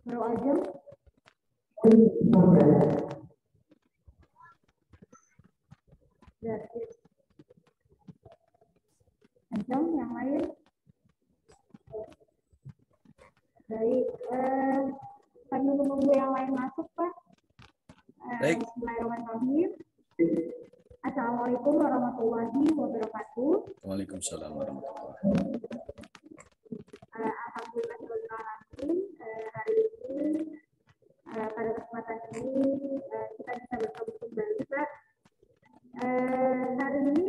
Baru aja. Gratis. Ajeng, yang lain. Baik, sambil menunggu yang lain masuk, Pak. Baik. Bismillahirrahmanirrahim. Assalamualaikum warahmatullahi wabarakatuh. Waalaikumsalam warahmatullahi wabarakatuh. Alhamdulillahirrahmanirrahim. Hari ini pada kesempatan ini kita bisa bertemu kembali, Pak. Hari ini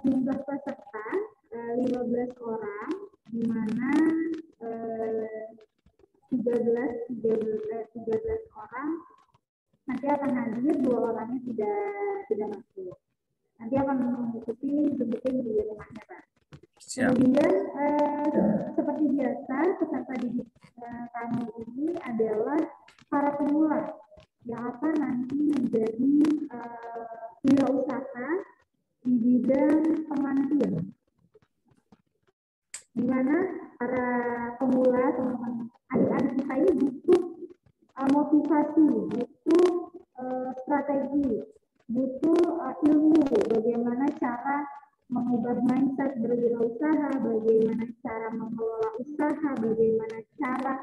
jumlah peserta 15 orang, di mana 13 orang nanti akan hadir, 2 orangnya tidak masuk. Nanti akan mengikuti Zoom di rumahnya, Pak. Siap. Kemudian seperti biasa peserta didik kami ini adalah para pemula yang akan nanti menjadi wirausaha di bidang pengantin, di mana para pemula, teman-teman adik-adik kita ini butuh motivasi, butuh strategi, butuh ilmu bagaimana cara mengubah mindset berwirausaha, bagaimana cara mengelola usaha, bagaimana cara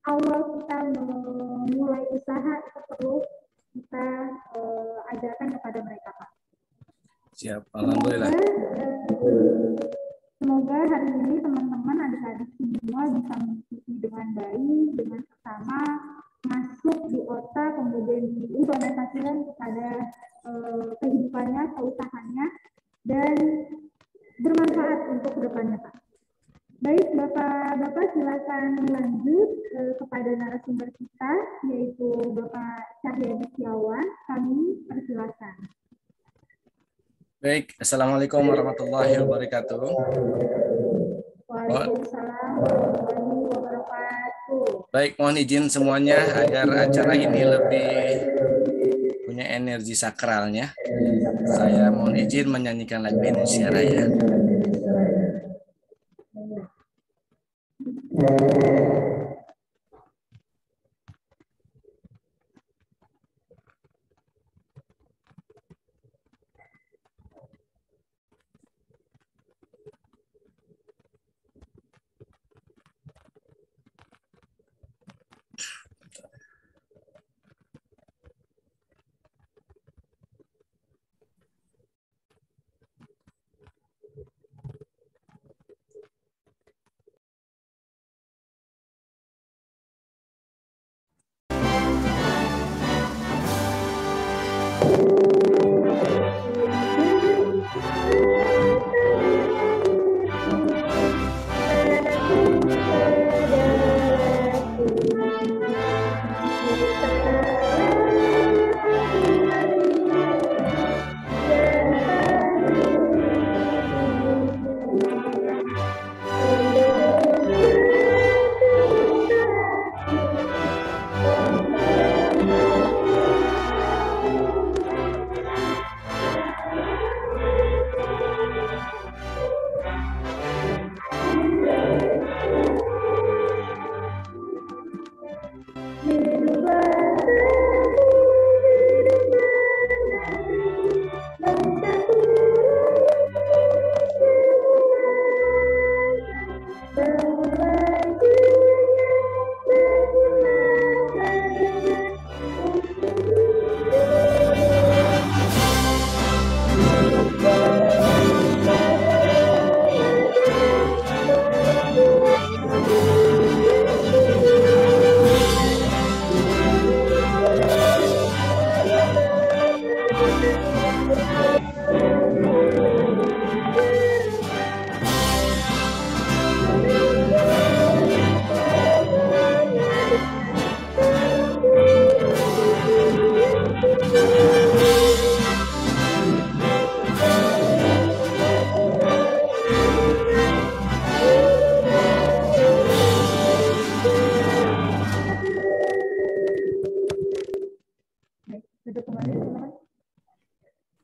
awal kita memulai usaha itu perlu kita ajarkan kepada mereka, Pak. Siap, alhamdulillah. Semoga hari ini teman-teman adik-adik semua bisa mengikuti dengan baik, dengan sesama, masuk di otak, kemudian diimplementasikan kepada kehidupannya, keusahanya, dan bermanfaat untuk kedepannya, Pak. Baik, Bapak silakan lanjut kepada narasumber kita, yaitu Bapak Cahyadi Setiawan. Kami persilakan. Baik, assalamualaikum warahmatullahi wabarakatuh. Waalaikumsalam warahmatullahi wabarakatuh. Baik, mohon izin semuanya agar acara ini lebih punya energi sakralnya. Saya mohon izin menyanyikan lagu Indonesia Raya.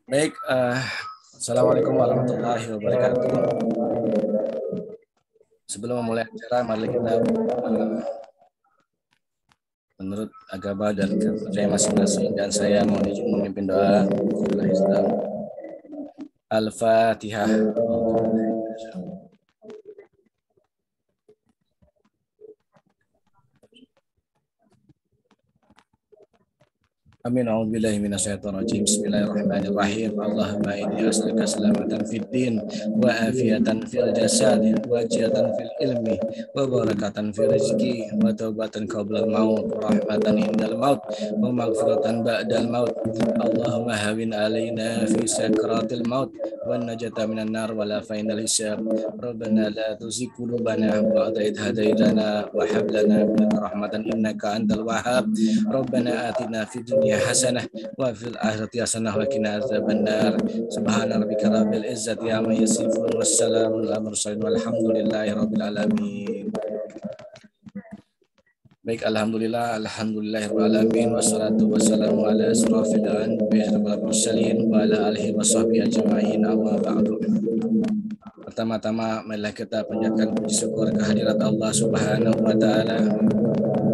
Baik, assalamualaikum warahmatullahi wabarakatuh. Sebelum memulai acara, mari kita menurut agama dan kepercayaan masing-masing, dan saya mohon izin memimpin doa. Al-Fatihah. Amin. A'udzubillahi minasyaitonirrajim. Bismillahirrahmanirrahim. Allahumma inni as'aluka salamatan fid din wa afiatan fil jasad wa jihatan fil ilmi wa barakatan fil rizqi wa taubatan qabla al-maut wa rahmatan indal maut wa maghfiratan ba'dal maut. Allahumma hawin alaina fi sakratil maut wa najata minan nar wa la fainal hisab. Rabbana la tuzigh qulubana ba'da idh hadaitana wa hab lana min rahmatan innaka antal wahhab. Rabbana atina fid dunya hasanah wa fil akhirati hasanah wa qina adzabannar. Subhana rabbika rabbil izzati amma yasifun wassalamun alal mursalin walhamdulillahi rabbil alamin. Baik, alhamdulillahirabbil alamin wassalatu wassalamu ala asrofil anbiya'i wal mursalin wa ala alihi washabbihi ajma'in, amma ba'du. Pertama-tama marilah kita panjatkan puji syukur kehadirat Allah Subhanahu wa taala,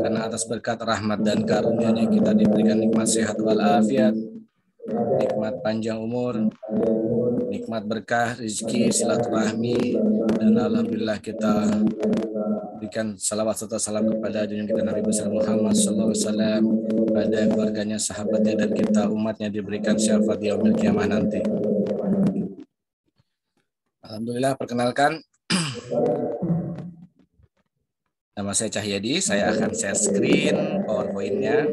karena atas berkat rahmat dan karunia-Nya kita diberikan nikmat sehat walafiat, nikmat panjang umur, nikmat berkah, rezeki, silaturahmi, dan alhamdulillah kita berikan salawat serta salam kepada junjungan kita Nabi besar Muhammad SAW, pada keluarganya, sahabatnya, dan kita umatnya diberikan syafaat di yaumil kiamah nanti. Alhamdulillah, perkenalkan, nama saya Cahyadi. Saya akan share screen PowerPoint-nya.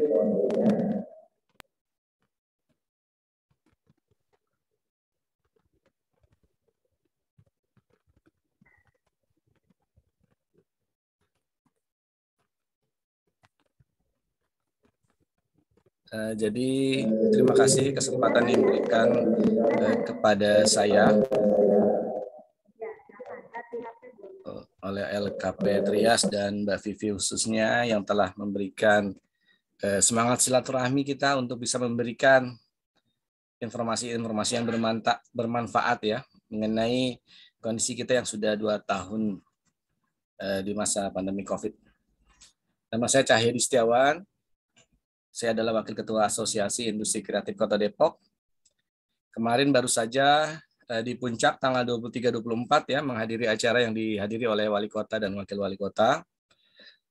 Jadi terima kasih kesempatan yang diberikan kepada saya oleh LKP Trias dan Mbak Vivi khususnya, yang telah memberikan semangat silaturahmi kita untuk bisa memberikan informasi-informasi yang bermanfaat ya mengenai kondisi kita yang sudah 2 tahun di masa pandemi COVID. Nama saya Cahyadi Setiawan. Saya adalah Wakil Ketua Asosiasi Industri Kreatif Kota Depok. Kemarin baru saja di Puncak tanggal 23-24 ya menghadiri acara yang dihadiri oleh Wali Kota dan Wakil Wali Kota.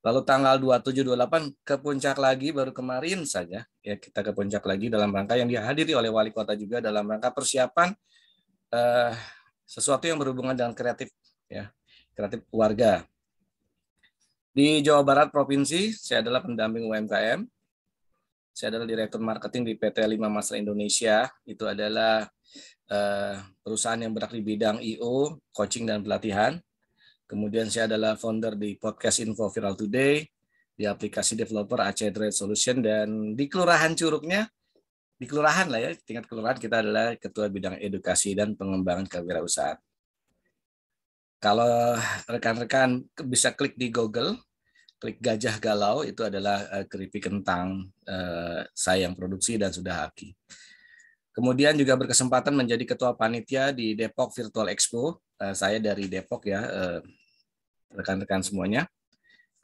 Lalu tanggal 27-28 ke Puncak lagi, baru kemarin saja ya kita ke Puncak lagi dalam rangka yang dihadiri oleh Wali Kota juga dalam rangka persiapan sesuatu yang berhubungan dengan kreatif ya, kreatif warga. Di Jawa Barat Provinsi, saya adalah pendamping UMKM. Saya adalah Direktur Marketing di PT Lima Masra Indonesia. Itu adalah perusahaan yang bergerak di bidang I.O, coaching dan pelatihan. Kemudian saya adalah founder di Podcast Info Viral Today, di aplikasi developer Aceh Trade Solution, dan di Kelurahan Curugnya, di kelurahan lah ya, tingkat kelurahan kita adalah Ketua Bidang Edukasi dan Pengembangan Kewirausahaan. Kalau rekan-rekan bisa klik di Google, klik Gajah Galau, itu adalah keripik kentang saya yang produksi dan sudah haki. Kemudian juga berkesempatan menjadi ketua panitia di Depok Virtual Expo. Saya dari Depok ya, rekan-rekan semuanya.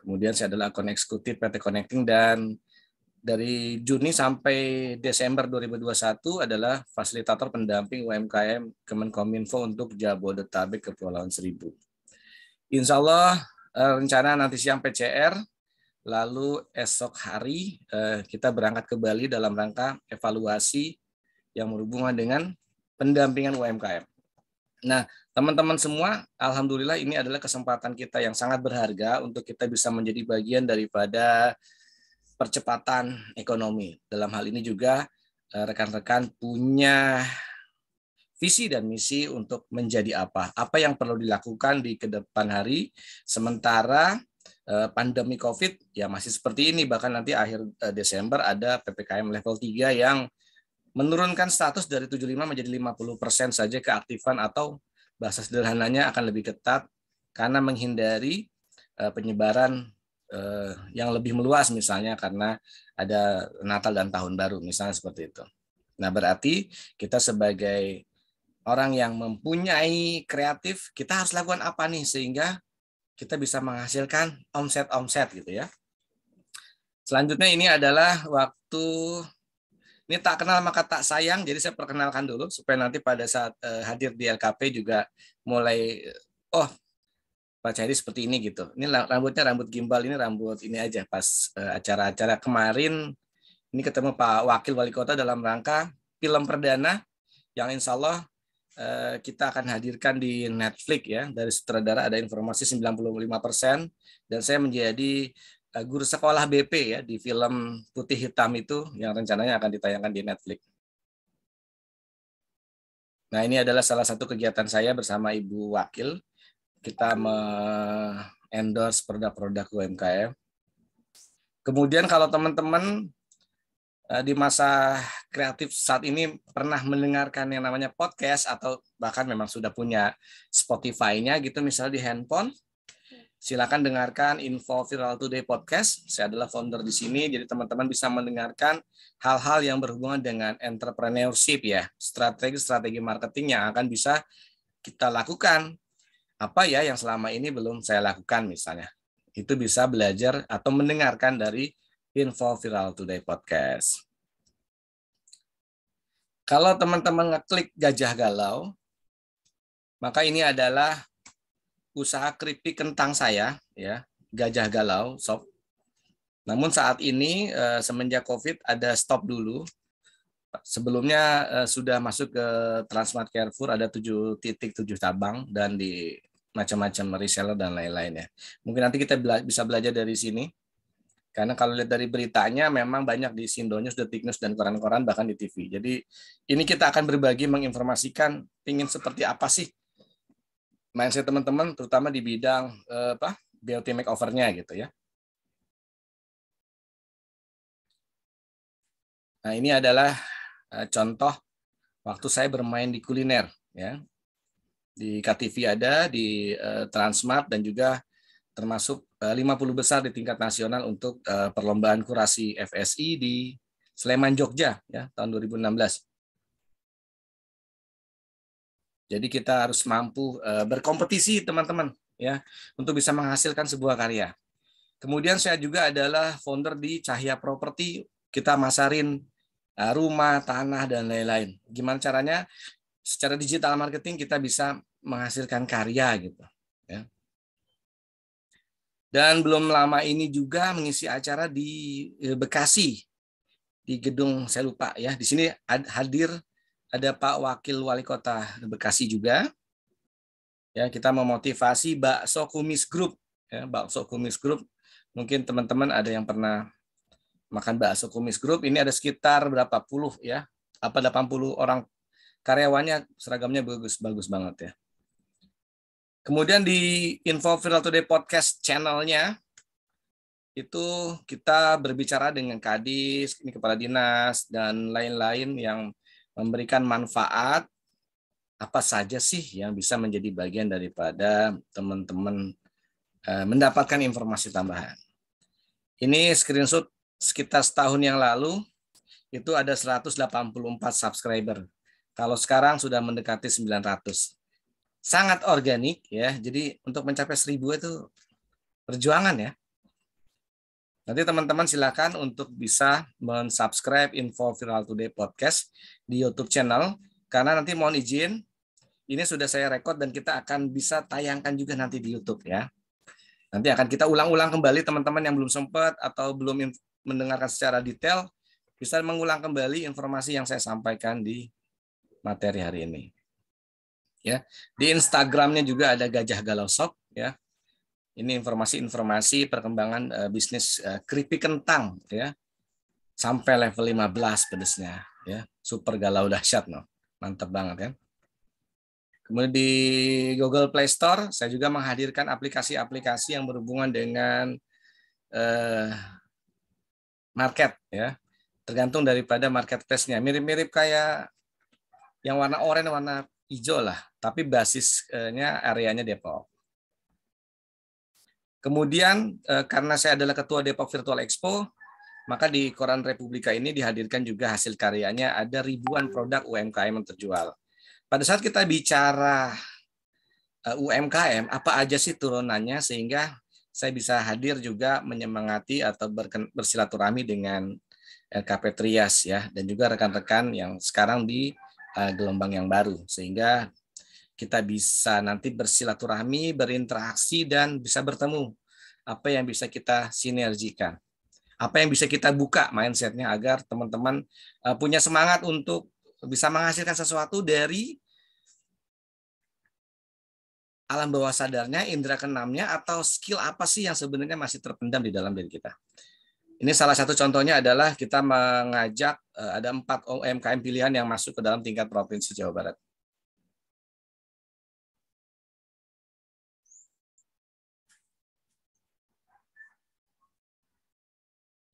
Kemudian saya adalah akun eksekutif PT Connecting, dan dari Juni sampai Desember 2021 adalah fasilitator pendamping UMKM Kemenkominfo untuk Jabodetabek Kepulauan Seribu. Insya Allah rencana nanti siang PCR, lalu esok hari kita berangkat ke Bali dalam rangka evaluasi yang berhubungan dengan pendampingan UMKM. Nah, teman-teman semua, alhamdulillah ini adalah kesempatan kita yang sangat berharga untuk kita bisa menjadi bagian daripada percepatan ekonomi. Dalam hal ini juga rekan-rekan punya visi dan misi untuk menjadi apa yang perlu dilakukan di kedepan hari, sementara pandemi COVID ya masih seperti ini, bahkan nanti akhir Desember ada PPKM level 3 yang menurunkan status dari 75 menjadi 50% saja keaktifan, atau bahasa sederhananya akan lebih ketat karena menghindari penyebaran yang lebih meluas, misalnya karena ada Natal dan Tahun Baru, misalnya seperti itu. Nah, berarti kita sebagai orang yang mempunyai kreatif, kita harus lakukan apa nih sehingga kita bisa menghasilkan omset gitu ya. Selanjutnya ini adalah waktu, ini tak kenal maka tak sayang, jadi saya perkenalkan dulu supaya nanti pada saat hadir di LKP juga mulai, oh Pak Cahyadi seperti ini gitu. Ini rambutnya rambut gimbal, ini rambut ini aja pas acara-acara kemarin, ini ketemu Pak Wakil Wali Kota dalam rangka film perdana yang insya Allah kita akan hadirkan di Netflix ya. Dari sutradara ada informasi 95% dan saya menjadi guru sekolah BP ya di film Putih Hitam itu yang rencananya akan ditayangkan di Netflix. Nah, ini adalah salah satu kegiatan saya bersama Ibu Wakil. Kita endorse produk-produk UMKM. Kemudian kalau teman-teman di masa kreatif saat ini pernah mendengarkan yang namanya podcast atau bahkan memang sudah punya Spotify-nya gitu misalnya di handphone, silakan dengarkan Info Viral Today Podcast. Saya adalah founder di sini, jadi teman-teman bisa mendengarkan hal-hal yang berhubungan dengan entrepreneurship ya, strategi marketing yang akan bisa kita lakukan. Apa ya yang selama ini belum saya lakukan misalnya. Itu bisa belajar atau mendengarkan dari Info Viral Today Podcast. Kalau teman-teman ngeklik Gajah Galau, maka ini adalah usaha keripik kentang saya, ya, Gajah Galau Shop. Namun saat ini semenjak COVID ada stop dulu. Sebelumnya sudah masuk ke Transmart Carrefour, ada 7 titik 7 cabang dan di macam-macam reseller dan lain-lain ya. Mungkin nanti kita bisa belajar dari sini. Karena kalau lihat dari beritanya memang banyak di Sindonews, Detik News, dan koran-koran bahkan di TV. Jadi ini kita akan berbagi menginformasikan ingin seperti apa sih mindset teman-teman, terutama di bidang BOT makeover-nya gitu ya. Nah ini adalah contoh waktu saya bermain di kuliner ya. Di KTV ada, di Transmart dan juga termasuk 50 besar di tingkat nasional untuk perlombaan kurasi FSI di Sleman, Jogja ya tahun 2016. Jadi kita harus mampu berkompetisi teman-teman ya untuk bisa menghasilkan sebuah karya. Kemudian saya juga adalah founder di Cahya Properti, kita masarin rumah, tanah dan lain-lain. Gimana caranya? Secara digital marketing kita bisa menghasilkan karya gitu ya. Dan belum lama ini juga mengisi acara di Bekasi, di gedung saya lupa ya. Di sini hadir ada Pak Wakil Wali Kota Bekasi juga. Ya, kita memotivasi Bakso Kumis Group. Ya, Bakso Kumis Group. Mungkin teman-teman ada yang pernah makan Bakso Kumis Group. Ini ada sekitar berapa puluh ya? Apa 80 orang karyawannya, seragamnya bagus banget ya. Kemudian di Info Viral Today Podcast channel-nya itu kita berbicara dengan Kadis, ini kepala dinas dan lain-lain yang memberikan manfaat apa saja sih yang bisa menjadi bagian daripada teman-teman mendapatkan informasi tambahan. Ini screenshot sekitar setahun yang lalu itu ada 184 subscriber. Kalau sekarang sudah mendekati 900. Sangat organik ya. Jadi untuk mencapai 1000 itu perjuangan ya. Nanti teman-teman silakan untuk bisa mensubscribe Info Viral Today Podcast di YouTube channel karena nanti mohon izin ini sudah saya rekod dan kita akan bisa tayangkan juga nanti di YouTube ya. Nanti akan kita ulang-ulang kembali teman-teman yang belum sempat atau belum mendengarkan secara detail bisa mengulang kembali informasi yang saya sampaikan di materi hari ini. Ya, di Instagramnya juga ada Gajah Galau Shop ya. Ini informasi-informasi perkembangan bisnis keripik kentang ya. Sampai level 15 pedesnya ya. Super galau dahsyat no. Mantap banget kan. Kemudian di Google Play Store saya juga menghadirkan aplikasi-aplikasi yang berhubungan dengan market ya. Tergantung daripada marketplace-nya. Mirip-mirip kayak yang warna oranye, warna hijau lah, tapi basisnya areanya Depok. Kemudian karena saya adalah ketua Depok Virtual Expo, maka di Koran Republika ini dihadirkan juga hasil karyanya, ada ribuan produk UMKM yang terjual. Pada saat kita bicara UMKM, apa aja sih turunannya sehingga saya bisa hadir juga menyemangati atau bersilaturahmi dengan LKP Trias ya, dan juga rekan-rekan yang sekarang di gelombang yang baru, sehingga kita bisa nanti bersilaturahmi, berinteraksi, dan bisa bertemu. Apa yang bisa kita sinergikan, apa yang bisa kita buka mindset-nya agar teman-teman punya semangat untuk bisa menghasilkan sesuatu dari alam bawah sadarnya, indera keenamnya, atau skill apa sih yang sebenarnya masih terpendam di dalam diri kita. Ini salah satu contohnya adalah kita mengajak ada 4 UMKM pilihan yang masuk ke dalam tingkat Provinsi Jawa Barat.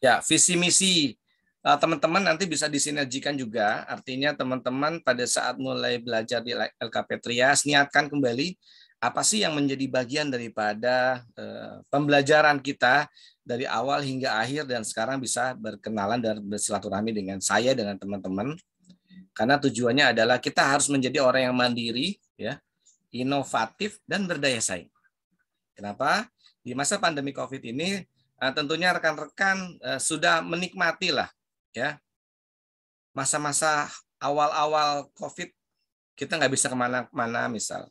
Ya, visi misi teman-teman nanti bisa disinergikan juga. Artinya teman-teman pada saat mulai belajar di LKP Trias, niatkan kembali apa sih yang menjadi bagian daripada pembelajaran kita dari awal hingga akhir, dan sekarang bisa berkenalan dan bersilaturahmi dengan saya, dengan teman-teman. Karena tujuannya adalah kita harus menjadi orang yang mandiri, ya, inovatif, dan berdaya saing. Kenapa? Di masa pandemi COVID ini tentunya rekan-rekan sudah menikmati lah, ya, masa-masa awal-awal COVID. Kita nggak bisa kemana-mana, misal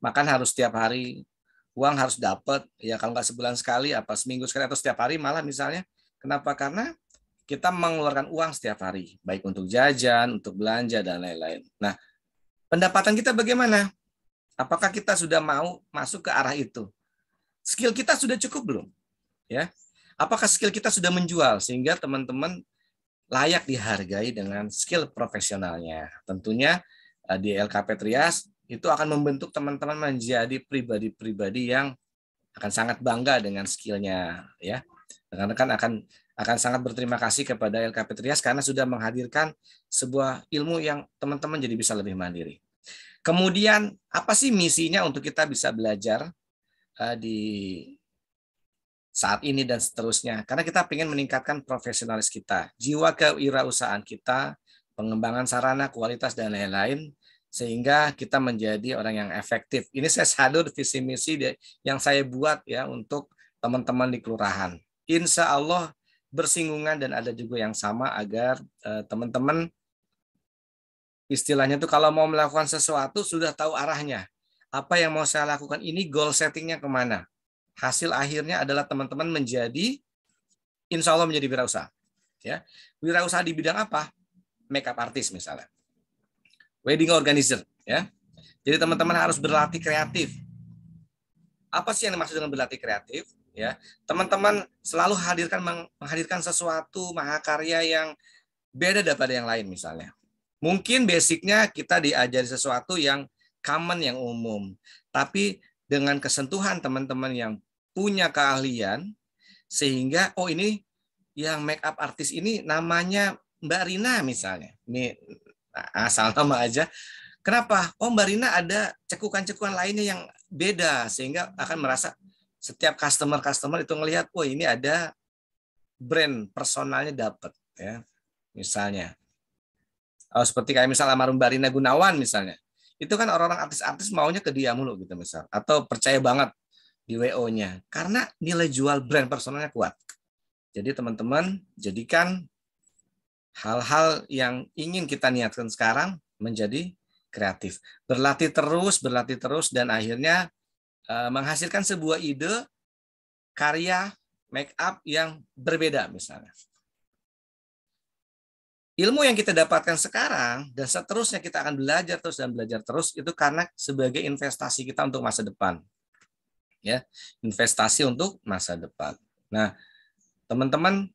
makan harus setiap hari, uang harus dapat, ya kalau nggak sebulan sekali, apa seminggu sekali, atau setiap hari malah misalnya. Kenapa? Karena kita mengeluarkan uang setiap hari, baik untuk jajan, untuk belanja, dan lain-lain. Nah, pendapatan kita bagaimana? Apakah kita sudah mau masuk ke arah itu? Skill kita sudah cukup belum? Ya, apakah skill kita sudah menjual sehingga teman-teman layak dihargai dengan skill profesionalnya? Tentunya di LKP Trias itu akan membentuk teman-teman menjadi pribadi-pribadi yang akan sangat bangga dengan skillnya, ya. Rekan-rekan akan sangat berterima kasih kepada LKP Trias karena sudah menghadirkan sebuah ilmu yang teman-teman jadi bisa lebih mandiri. Kemudian apa sih misinya untuk kita bisa belajar di saat ini dan seterusnya? Karena kita ingin meningkatkan profesionalis kita, jiwa kewirausahaan kita, pengembangan sarana, kualitas, dan lain-lain, sehingga kita menjadi orang yang efektif. Ini saya sadur visi misi yang saya buat ya untuk teman-teman di kelurahan. Insya Allah bersinggungan dan ada juga yang sama agar teman-teman istilahnya tuh kalau mau melakukan sesuatu sudah tahu arahnya. Apa yang mau saya lakukan ini, goal settingnya kemana. Hasil akhirnya adalah teman-teman menjadi, insya Allah menjadi wirausaha. Ya, wirausaha di bidang apa? Makeup artist misalnya, wedding organizer. Ya, jadi teman-teman harus berlatih kreatif. Apa sih yang dimaksud dengan berlatih kreatif? Ya, teman-teman selalu menghadirkan sesuatu mahakarya yang beda daripada yang lain misalnya. Mungkin basicnya kita diajari sesuatu yang common, yang umum, tapi dengan kesentuhan teman-teman yang punya keahlian, sehingga oh ini yang make up artis ini namanya Mbak Rina misalnya. Ini asal nama aja. Kenapa? Oh Mbak Rina ada cekukan-cekukan lainnya yang beda, sehingga akan merasa setiap customer itu ngelihat, oh ini ada brand personalnya dapat, ya. Misalnya, seperti kayak misalnya almarhum Mbak Rina Gunawan misalnya. Itu kan orang-orang artis-artis maunya ke dia mulu gitu misal, atau percaya banget di WO-nya karena nilai jual brand personalnya kuat. Jadi teman-teman jadikan hal-hal yang ingin kita niatkan sekarang menjadi kreatif. Berlatih terus dan akhirnya menghasilkan sebuah ide karya make up yang berbeda misalnya. Ilmu yang kita dapatkan sekarang dan seterusnya kita akan belajar terus itu karena sebagai investasi kita untuk masa depan. Ya, investasi untuk masa depan. Nah, teman-teman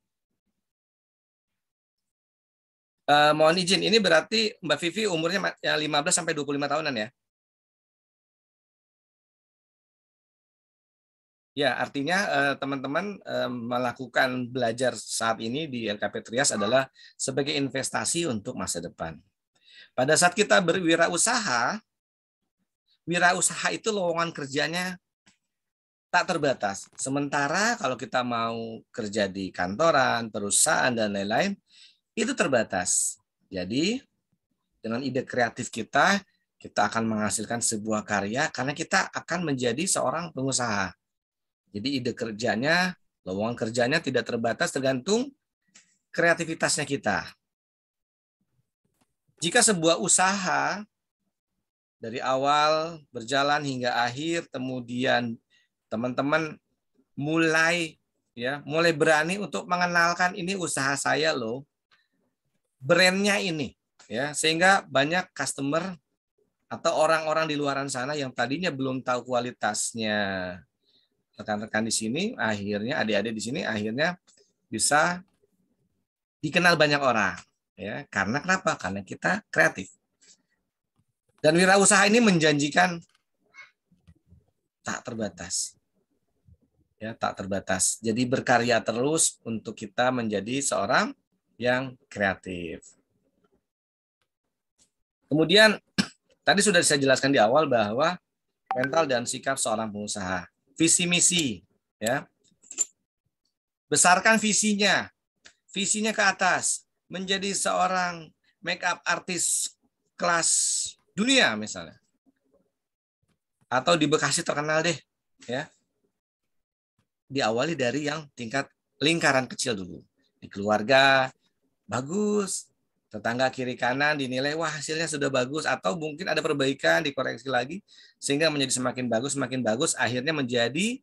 mohon izin, ini berarti Mbak Vivi umurnya 15 sampai 25 tahunan ya? Ya, artinya teman-teman melakukan belajar saat ini di LKP Trias adalah sebagai investasi untuk masa depan. Pada saat kita berwirausaha, wirausaha itu lowongan kerjanya tak terbatas. Sementara kalau kita mau kerja di kantoran, perusahaan, dan lain-lain, itu terbatas. Jadi, dengan ide kreatif kita akan menghasilkan sebuah karya karena kita akan menjadi seorang pengusaha. Jadi ide kerjanya, lowongan kerjanya tidak terbatas, tergantung kreativitasnya kita. Jika sebuah usaha dari awal berjalan hingga akhir, kemudian teman-teman mulai berani untuk mengenalkan ini usaha saya loh, brandnya ini, ya, sehingga banyak customer atau orang-orang di luaran sana yang tadinya belum tahu kualitasnya rekan-rekan di sini, akhirnya adik-adik di sini akhirnya bisa dikenal banyak orang, ya. Karena kenapa? Karena kita kreatif. Dan wirausaha ini menjanjikan tak terbatas. Ya, tak terbatas. Jadi berkarya terus untuk kita menjadi seorang yang kreatif. Kemudian tadi sudah saya jelaskan di awal bahwa mental dan sikap seorang pengusaha. Visi misi, ya. Besarkan visinya. Visinya ke atas, menjadi seorang make up artis kelas dunia misalnya. Atau di Bekasi terkenal deh, ya. Diawali dari yang tingkat lingkaran kecil dulu. Di keluarga bagus, tetangga kiri kanan dinilai wah hasilnya sudah bagus, atau mungkin ada perbaikan, dikoreksi lagi sehingga menjadi semakin bagus, akhirnya menjadi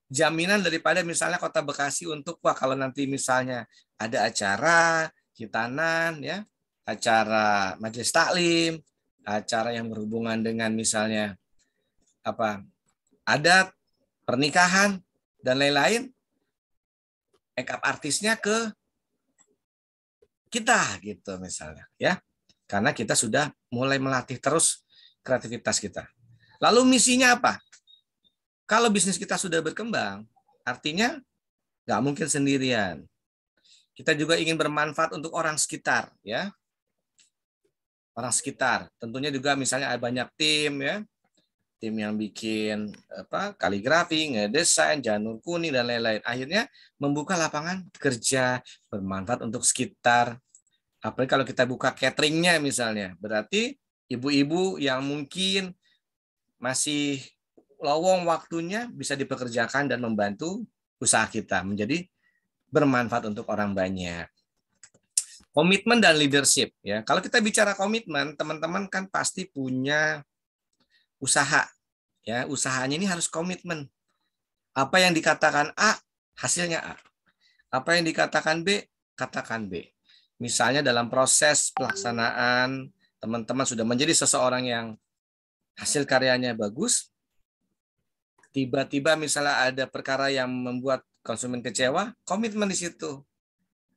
jaminan daripada misalnya Kota Bekasi untuk wah kalau nanti misalnya ada acara hitanan, ya, acara majelis taklim, acara yang berhubungan dengan misalnya adat, pernikahan dan lain-lain, make up artisnya ke kita gitu misalnya, ya. Karena kita sudah mulai melatih terus kreativitas kita. Lalu misinya apa? Kalau bisnis kita sudah berkembang, artinya nggak mungkin sendirian. Kita juga ingin bermanfaat untuk orang sekitar, ya. Orang sekitar. Tentunya juga misalnya ada banyak tim, ya. Tim yang bikin kaligrafi, ngedesain, janur kuning dan lain-lain. Akhirnya membuka lapangan kerja, bermanfaat untuk sekitar. Apalagi kalau kita buka cateringnya misalnya, berarti ibu-ibu yang mungkin masih lowong waktunya bisa dipekerjakan dan membantu usaha kita menjadi bermanfaat untuk orang banyak. Komitmen dan leadership, ya. Kalau kita bicara komitmen, teman-teman kan pasti punya usaha, ya. Usahanya ini harus komitmen. Apa yang dikatakan A, hasilnya A. Apa yang dikatakan B, katakan B. Misalnya dalam proses pelaksanaan, teman-teman sudah menjadi seseorang yang hasil karyanya bagus, tiba-tiba misalnya ada perkara yang membuat konsumen kecewa, komitmen di situ.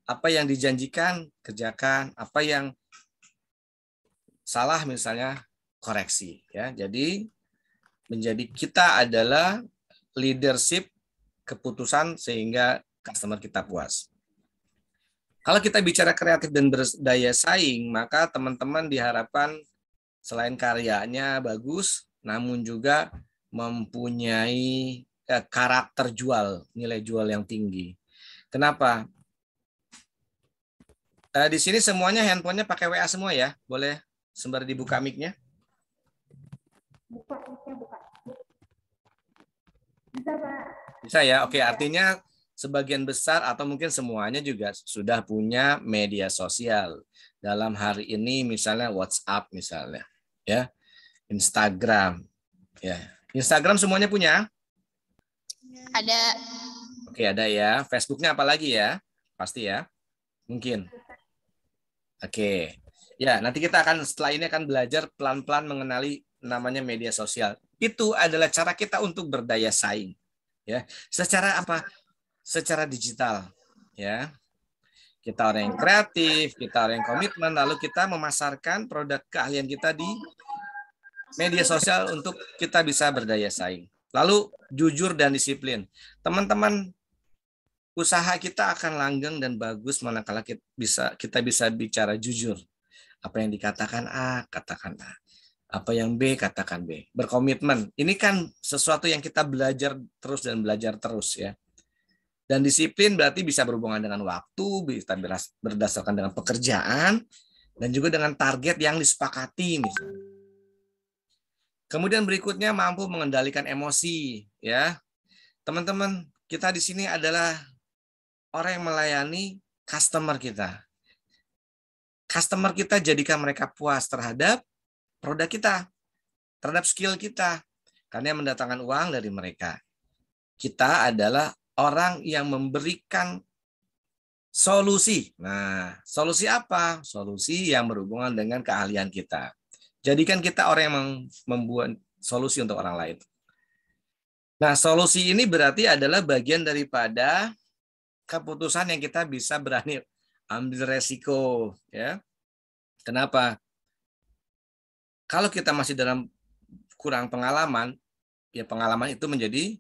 Apa yang dijanjikan, kerjakan. Apa yang salah misalnya, koreksi. Ya. Jadi menjadi kita adalah leadership keputusan sehingga customer kita puas. Kalau kita bicara kreatif dan berdaya saing, maka teman-teman diharapkan selain karyanya bagus, namun juga mempunyai karakter jual, nilai jual yang tinggi. Kenapa? Di sini semuanya handphonenya pakai WA semua ya? Boleh sembari dibuka mic-nya? Buka. Bisa, Pak. Bisa ya? Oke, artinya sebagian besar atau mungkin semuanya juga sudah punya media sosial. Dalam hari ini misalnya WhatsApp misalnya, ya, Instagram, ya. Instagram semuanya punya? Ada. Oke, ada ya. Facebooknya apa lagi ya? Pasti ya? Mungkin. Oke. Ya, nanti kita akan setelah ini akan belajar pelan-pelan mengenali namanya media sosial. Itu adalah cara kita untuk berdaya saing. Ya. Secara apa? Secara digital, ya. Kita orang yang kreatif, kita orang yang komitmen, lalu kita memasarkan produk keahlian kita di media sosial untuk kita bisa berdaya saing. Lalu jujur dan disiplin. Teman-teman, usaha kita akan langgeng dan bagus manakala kita bisa bicara jujur. Apa yang dikatakan A, katakan A. Apa yang B, katakan B. Berkomitmen. Ini kan sesuatu yang kita belajar terus dan belajar terus, ya. Dan disiplin berarti bisa berhubungan dengan waktu, bisa berdasarkan dengan pekerjaan, dan juga dengan target yang disepakati misalnya. Kemudian berikutnya mampu mengendalikan emosi, ya. Teman-teman, kita di sini adalah orang yang melayani customer kita. Customer kita jadikan mereka puas terhadap produk kita, terhadap skill kita, karena yang mendatangkan uang dari mereka. Kita adalah orang yang memberikan solusi. Nah, solusi apa? Solusi yang berhubungan dengan keahlian kita. Jadikan kita orang yang membuat solusi untuk orang lain. Nah, solusi ini berarti adalah bagian daripada keputusan yang kita bisa berani ambil resiko, ya. Kenapa? Kalau kita masih dalam kurang pengalaman, ya pengalaman itu menjadi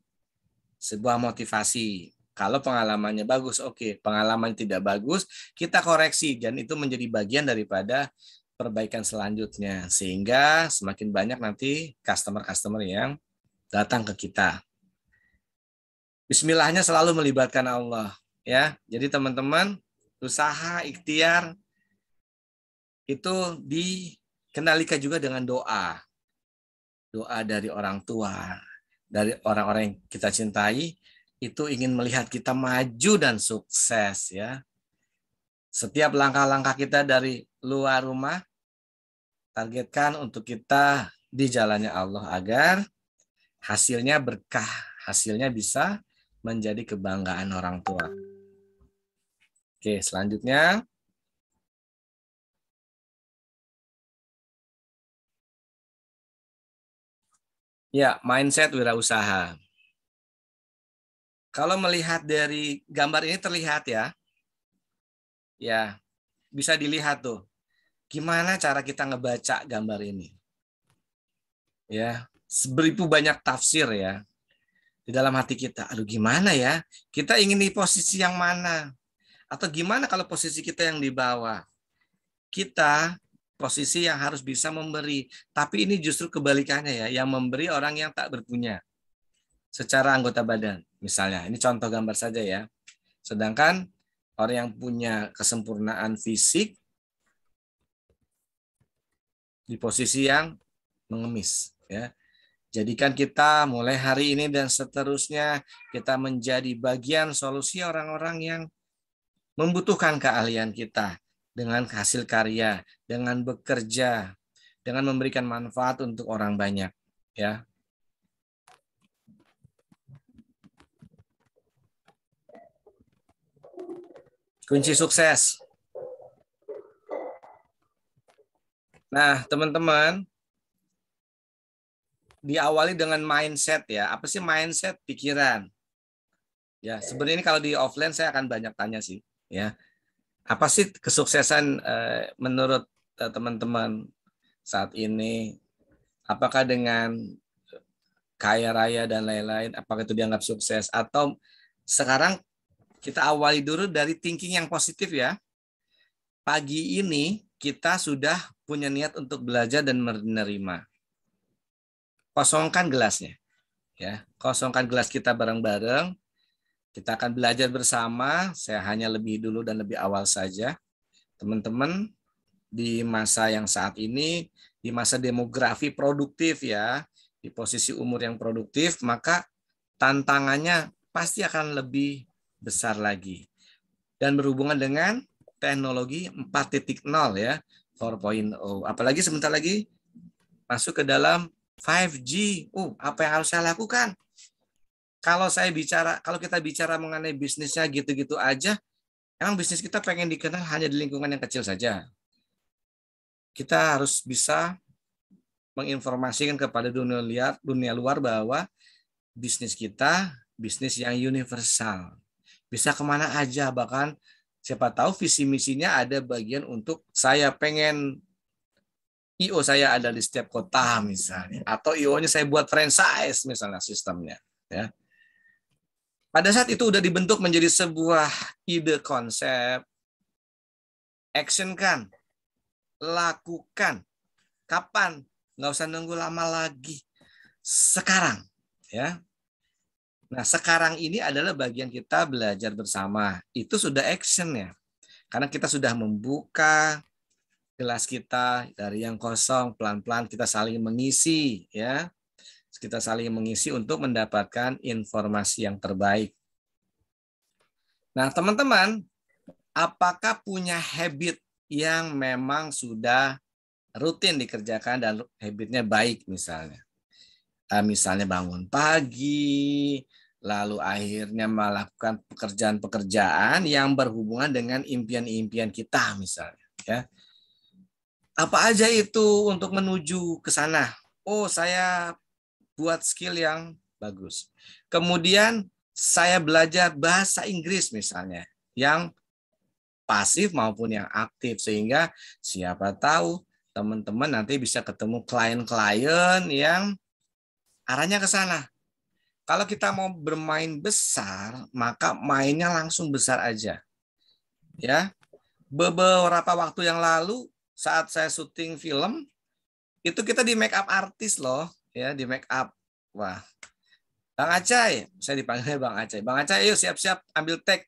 sebuah motivasi. Kalau pengalamannya bagus, oke. Pengalaman tidak bagus, kita koreksi dan itu menjadi bagian daripada perbaikan selanjutnya, sehingga semakin banyak nanti customer-customer yang datang ke kita. Bismillahnya selalu melibatkan Allah, ya. Jadi teman-teman, usaha ikhtiar itu dikendalikan juga dengan doa. Doa dari orang tua, dari orang-orang yang kita cintai, itu ingin melihat kita maju dan sukses, ya. Setiap langkah-langkah kita dari luar rumah, targetkan untuk kita di jalannya Allah agar hasilnya berkah, hasilnya bisa menjadi kebanggaan orang tua. Oke, selanjutnya. Ya, mindset wirausaha. Kalau melihat dari gambar ini terlihat ya, bisa dilihat tuh, gimana cara kita ngebaca gambar ini. Ya, beribu banyak tafsir ya di dalam hati kita. Aduh, gimana ya? Kita ingin di posisi yang mana? Atau gimana kalau posisi kita yang di bawah? Kita posisi yang harus bisa memberi, tapi ini justru kebalikannya ya, yang memberi orang yang tak berpunya secara anggota badan. Misalnya, ini contoh gambar saja ya. Sedangkan orang yang punya kesempurnaan fisik di posisi yang mengemis, ya. Jadikan kita mulai hari ini dan seterusnya kita menjadi bagian solusi orang-orang yang membutuhkan keahlian kita dengan hasil karya, dengan bekerja, dengan memberikan manfaat untuk orang banyak, ya. Kunci sukses. Nah, teman-teman, diawali dengan mindset ya. Apa sih mindset? Pikiran. Ya, sebenarnya ini kalau di offline saya akan banyak tanya sih, ya. Apa sih kesuksesan menurut teman-teman saat ini? Apakah dengan kaya raya dan lain-lain, apakah itu dianggap sukses? Atau sekarang kita awali dulu dari thinking yang positif ya. Pagi ini kita sudah punya niat untuk belajar dan menerima. Kosongkan gelasnya. Ya, kosongkan gelas kita bareng-bareng. Kita akan belajar bersama. Saya hanya lebih dulu dan lebih awal saja. Teman-teman, di masa yang saat ini, di masa demografi produktif ya, di posisi umur yang produktif, maka tantangannya pasti akan lebih besar lagi. Dan berhubungan dengan teknologi 4.0 ya, 4.0. Apalagi sebentar lagi masuk ke dalam 5G. Apa yang harus saya lakukan? Kalau kita bicara mengenai bisnisnya gitu-gitu aja, emang bisnis kita pengen dikenal hanya di lingkungan yang kecil saja. Kita harus bisa menginformasikan kepada dunia luar bahwa bisnis kita bisnis yang universal. Bisa kemana aja, bahkan siapa tahu visi misinya ada bagian untuk saya pengen IO saya ada di setiap kota misalnya, atau IO-nya saya buat franchise misalnya sistemnya. Ya. Pada saat itu udah dibentuk menjadi sebuah ide konsep, action kan, lakukan. Kapan? Nggak usah nunggu lama lagi. Sekarang, ya. Nah, sekarang ini adalah bagian kita belajar bersama. Itu sudah action ya. Karena kita sudah membuka gelas kita dari yang kosong, pelan-pelan kita saling mengisi, ya. Kita saling mengisi untuk mendapatkan informasi yang terbaik. Nah, teman-teman, apakah punya habit yang memang sudah rutin dikerjakan dan habitnya baik misalnya? Misalnya bangun pagi, lalu akhirnya melakukan pekerjaan-pekerjaan yang berhubungan dengan impian-impian kita misalnya. Ya. Apa aja itu untuk menuju ke sana? Oh, saya buat skill yang bagus. Kemudian saya belajar bahasa Inggris misalnya, yang pasif maupun yang aktif, sehingga siapa tahu teman-teman nanti bisa ketemu klien-klien yang arahnya ke sana. Kalau kita mau bermain besar, maka mainnya langsung besar aja. Ya, beberapa waktu yang lalu saat saya syuting film, itu kita di make up artis loh, ya, di make up. Wah, Bang Acai, saya dipanggilnya Bang Acai. Bang Acai, yuk siap-siap ambil take.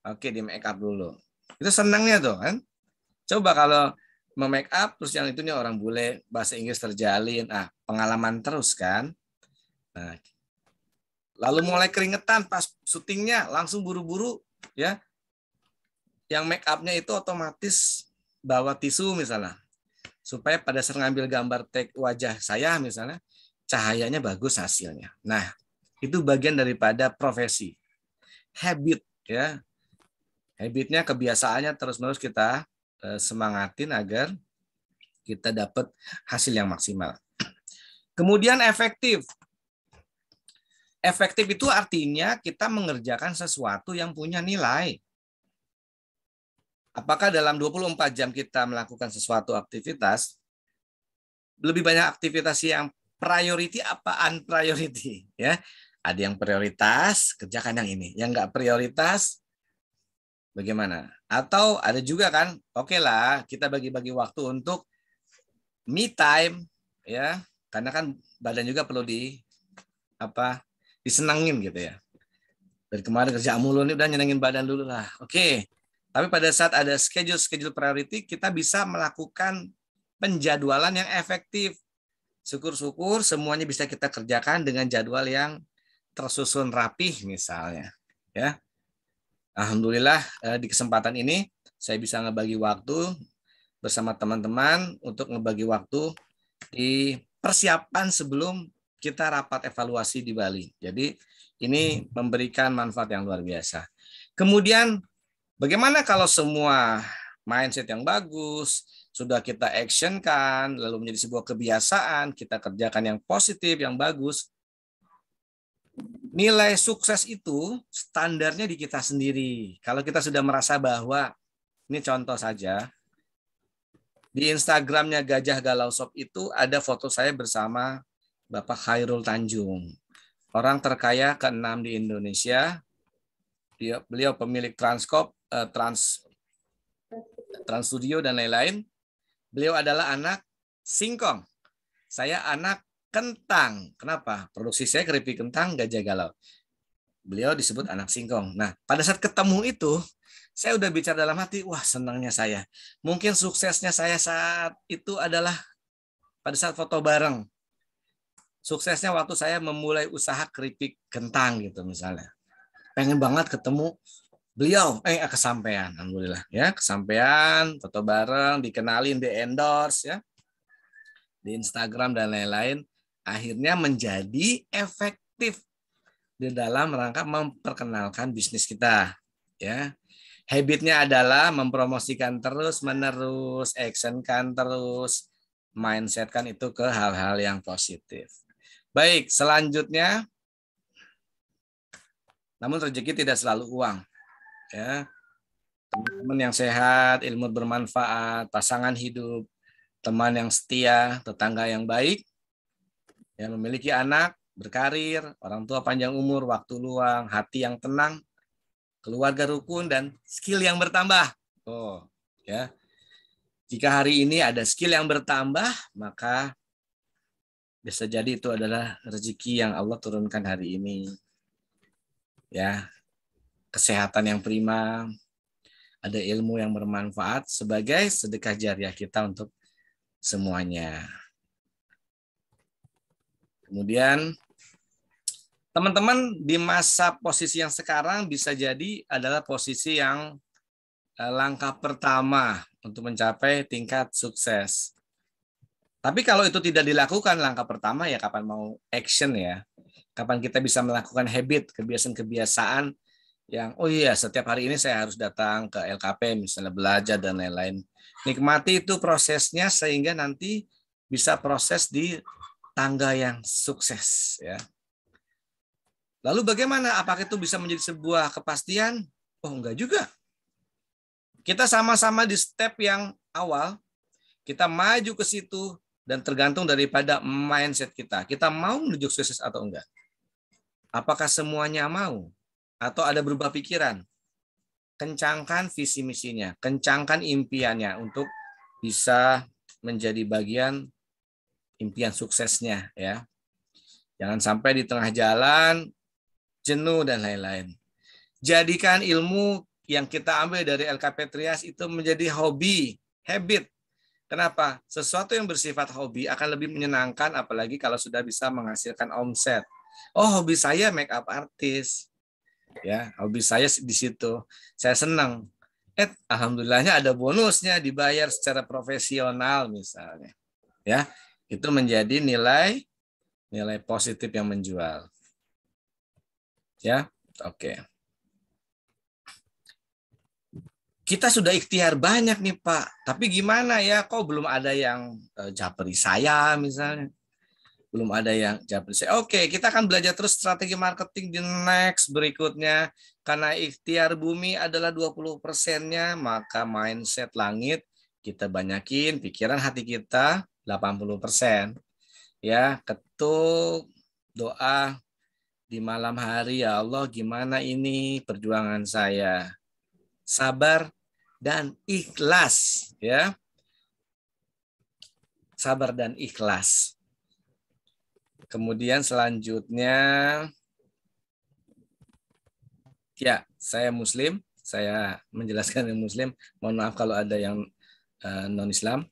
Oke, di make up dulu. Itu senangnya tuh kan. Coba kalau memake up terus yang itu nih orang bule, bahasa Inggris terjalin, pengalaman terus kan. Nah, lalu mulai keringetan pas syutingnya, langsung buru-buru ya. Yang make up-nya itu otomatis bawa tisu misalnya. Supaya pada saat ngambil gambar take wajah saya misalnya, cahayanya bagus hasilnya. Nah, itu bagian daripada profesi. Habit ya. Habitnya, kebiasaannya terus-menerus kita semangatin agar kita dapat hasil yang maksimal. Kemudian efektif. Efektif itu artinya kita mengerjakan sesuatu yang punya nilai. Apakah dalam 24 jam kita melakukan sesuatu aktivitas, lebih banyak aktivitas yang priority apa unpriority? Ya, ada yang prioritas, kerjakan yang ini. Yang nggak prioritas, bagaimana? Atau ada juga kan, oke lah, kita bagi-bagi waktu untuk me time, ya, karena kan badan juga perlu disenangin gitu ya. Dari kemarin kerja mulu nih, udah nyenengin badan dulu lah. Oke. Tapi pada saat ada schedule priority, kita bisa melakukan penjadwalan yang efektif. Syukur-syukur semuanya bisa kita kerjakan dengan jadwal yang tersusun rapih misalnya. Ya. Alhamdulillah di kesempatan ini saya bisa ngebagi waktu bersama teman-teman untuk ngebagi waktu di persiapan sebelum kita rapat evaluasi di Bali. Jadi ini memberikan manfaat yang luar biasa. Kemudian bagaimana kalau semua mindset yang bagus sudah kita actionkan, lalu menjadi sebuah kebiasaan, kita kerjakan yang positif, yang bagus. Nilai sukses itu standarnya di kita sendiri. Kalau kita sudah merasa bahwa, ini contoh saja, di Instagramnya Gajah Galau Shop itu ada foto saya bersama Bapak Khairul Tanjung, orang terkaya ke-6 di Indonesia. Beliau pemilik Transcorp, Trans Studio dan lain-lain. Beliau adalah anak singkong. Saya anak kentang. Kenapa? Produksi saya keripik kentang Gajah Galau. Beliau disebut anak singkong. Nah, pada saat ketemu itu, saya udah bicara dalam hati, wah senangnya saya. Mungkin suksesnya saya saat itu adalah pada saat foto bareng. Suksesnya waktu saya memulai usaha keripik kentang gitu misalnya. Pengen banget ketemu beliau, kesampaian, alhamdulillah ya, kesampaian, foto bareng, dikenalin, di endorse ya, di Instagram dan lain-lain, akhirnya menjadi efektif di dalam rangka memperkenalkan bisnis kita ya. Habitnya adalah mempromosikan terus menerus, actionkan terus, mindsetkan itu ke hal-hal yang positif. Baik, selanjutnya, namun rezeki tidak selalu uang. Ya, teman yang sehat, ilmu bermanfaat, pasangan hidup, teman yang setia, tetangga yang baik, ya, memiliki anak, berkarir, orang tua panjang umur, waktu luang, hati yang tenang, keluarga rukun, dan skill yang bertambah. Oh, ya. Jika hari ini ada skill yang bertambah, maka bisa jadi itu adalah rezeki yang Allah turunkan hari ini. Ya, kesehatan yang prima, ada ilmu yang bermanfaat sebagai sedekah jariah kita untuk semuanya. Kemudian teman-teman di masa posisi yang sekarang bisa jadi adalah posisi yang langkah pertama untuk mencapai tingkat sukses. Tapi kalau itu tidak dilakukan langkah pertama, ya kapan mau action ya? Kapan kita bisa melakukan habit, kebiasaan-kebiasaan yang, oh iya setiap hari ini saya harus datang ke LKP misalnya belajar dan lain-lain. Nikmati itu prosesnya sehingga nanti bisa proses di tangga yang sukses ya. Lalu bagaimana? Apakah itu bisa menjadi sebuah kepastian? Oh enggak juga. Kita sama-sama di step yang awal, kita maju ke situ dan tergantung daripada mindset kita. Kita mau menuju sukses atau enggak? Apakah semuanya mau? Atau ada berubah pikiran? Kencangkan visi misinya, kencangkan impiannya untuk bisa menjadi bagian impian suksesnya ya. Jangan sampai di tengah jalan jenuh dan lain-lain. Jadikan ilmu yang kita ambil dari LKP Trias itu menjadi hobi, habit. Kenapa? Sesuatu yang bersifat hobi akan lebih menyenangkan apalagi kalau sudah bisa menghasilkan omset. Oh, hobi saya make up artist. Ya, hobi saya di situ. Saya senang. Alhamdulillahnya ada bonusnya dibayar secara profesional misalnya. Ya, itu menjadi nilai positif yang menjual. Ya, oke. Kita sudah ikhtiar banyak nih Pak, tapi gimana ya? Kok belum ada yang japri saya misalnya? Belum ada yang japri saya. Oke, kita akan belajar terus strategi marketing di next berikutnya. Karena ikhtiar bumi adalah 20%-nya, maka mindset langit kita banyakin, pikiran hati kita 80%. Ya, ketuk doa di malam hari, ya Allah gimana ini perjuangan saya? Sabar dan ikhlas ya. Sabar dan ikhlas. Kemudian selanjutnya ya, saya muslim, saya menjelaskan yang muslim. Mohon maaf kalau ada yang non-Islam.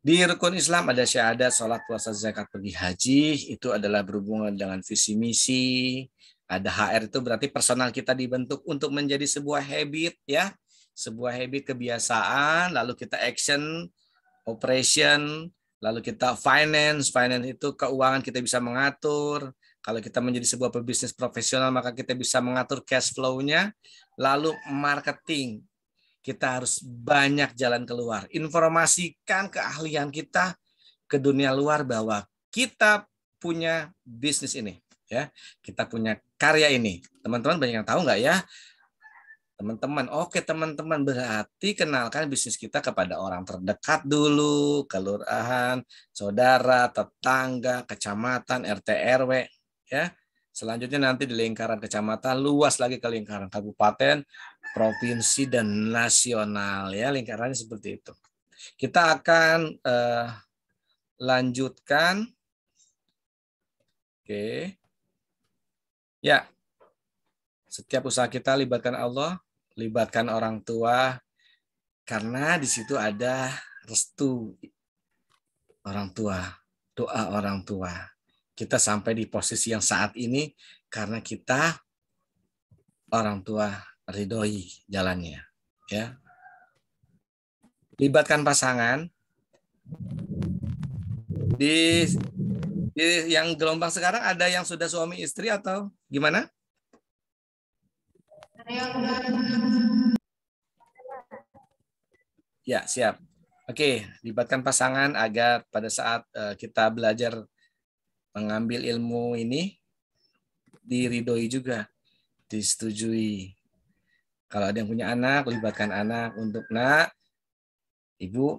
Di rukun Islam ada syahadat, sholat, puasa, zakat, pergi haji. Itu adalah berhubungan dengan visi misi. Ada HR itu berarti personal kita dibentuk untuk menjadi sebuah habit ya. Sebuah habit kebiasaan, lalu kita action, operation, lalu kita finance itu keuangan kita bisa mengatur. Kalau kita menjadi sebuah pebisnis profesional, maka kita bisa mengatur cash flow-nya. Lalu marketing, kita harus banyak jalan keluar. Informasikan keahlian kita ke dunia luar bahwa kita punya bisnis ini. Ya, kita punya karya ini. Teman-teman banyak yang tahu nggak ya? Teman-teman, oke teman-teman, berarti kenalkan bisnis kita kepada orang terdekat dulu, kelurahan, saudara, tetangga, kecamatan, RT RW, ya. Selanjutnya nanti di lingkaran kecamatan, luas lagi ke lingkaran kabupaten, provinsi dan nasional, ya. Lingkarannya seperti itu. Kita akan lanjutkan. Oke. Ya. Setiap usaha kita libatkan Allah, libatkan orang tua, karena di situ ada restu orang tua, doa orang tua. Kita sampai di posisi yang saat ini karena kita orang tua ridhoi jalannya. Ya. Libatkan pasangan. Di yang gelombang sekarang ada yang sudah suami istri atau gimana? Ya, siap. Oke, libatkan pasangan agar pada saat kita belajar mengambil ilmu ini diridhoi juga, disetujui. Kalau ada yang punya anak, libatkan anak untuk nak, ibu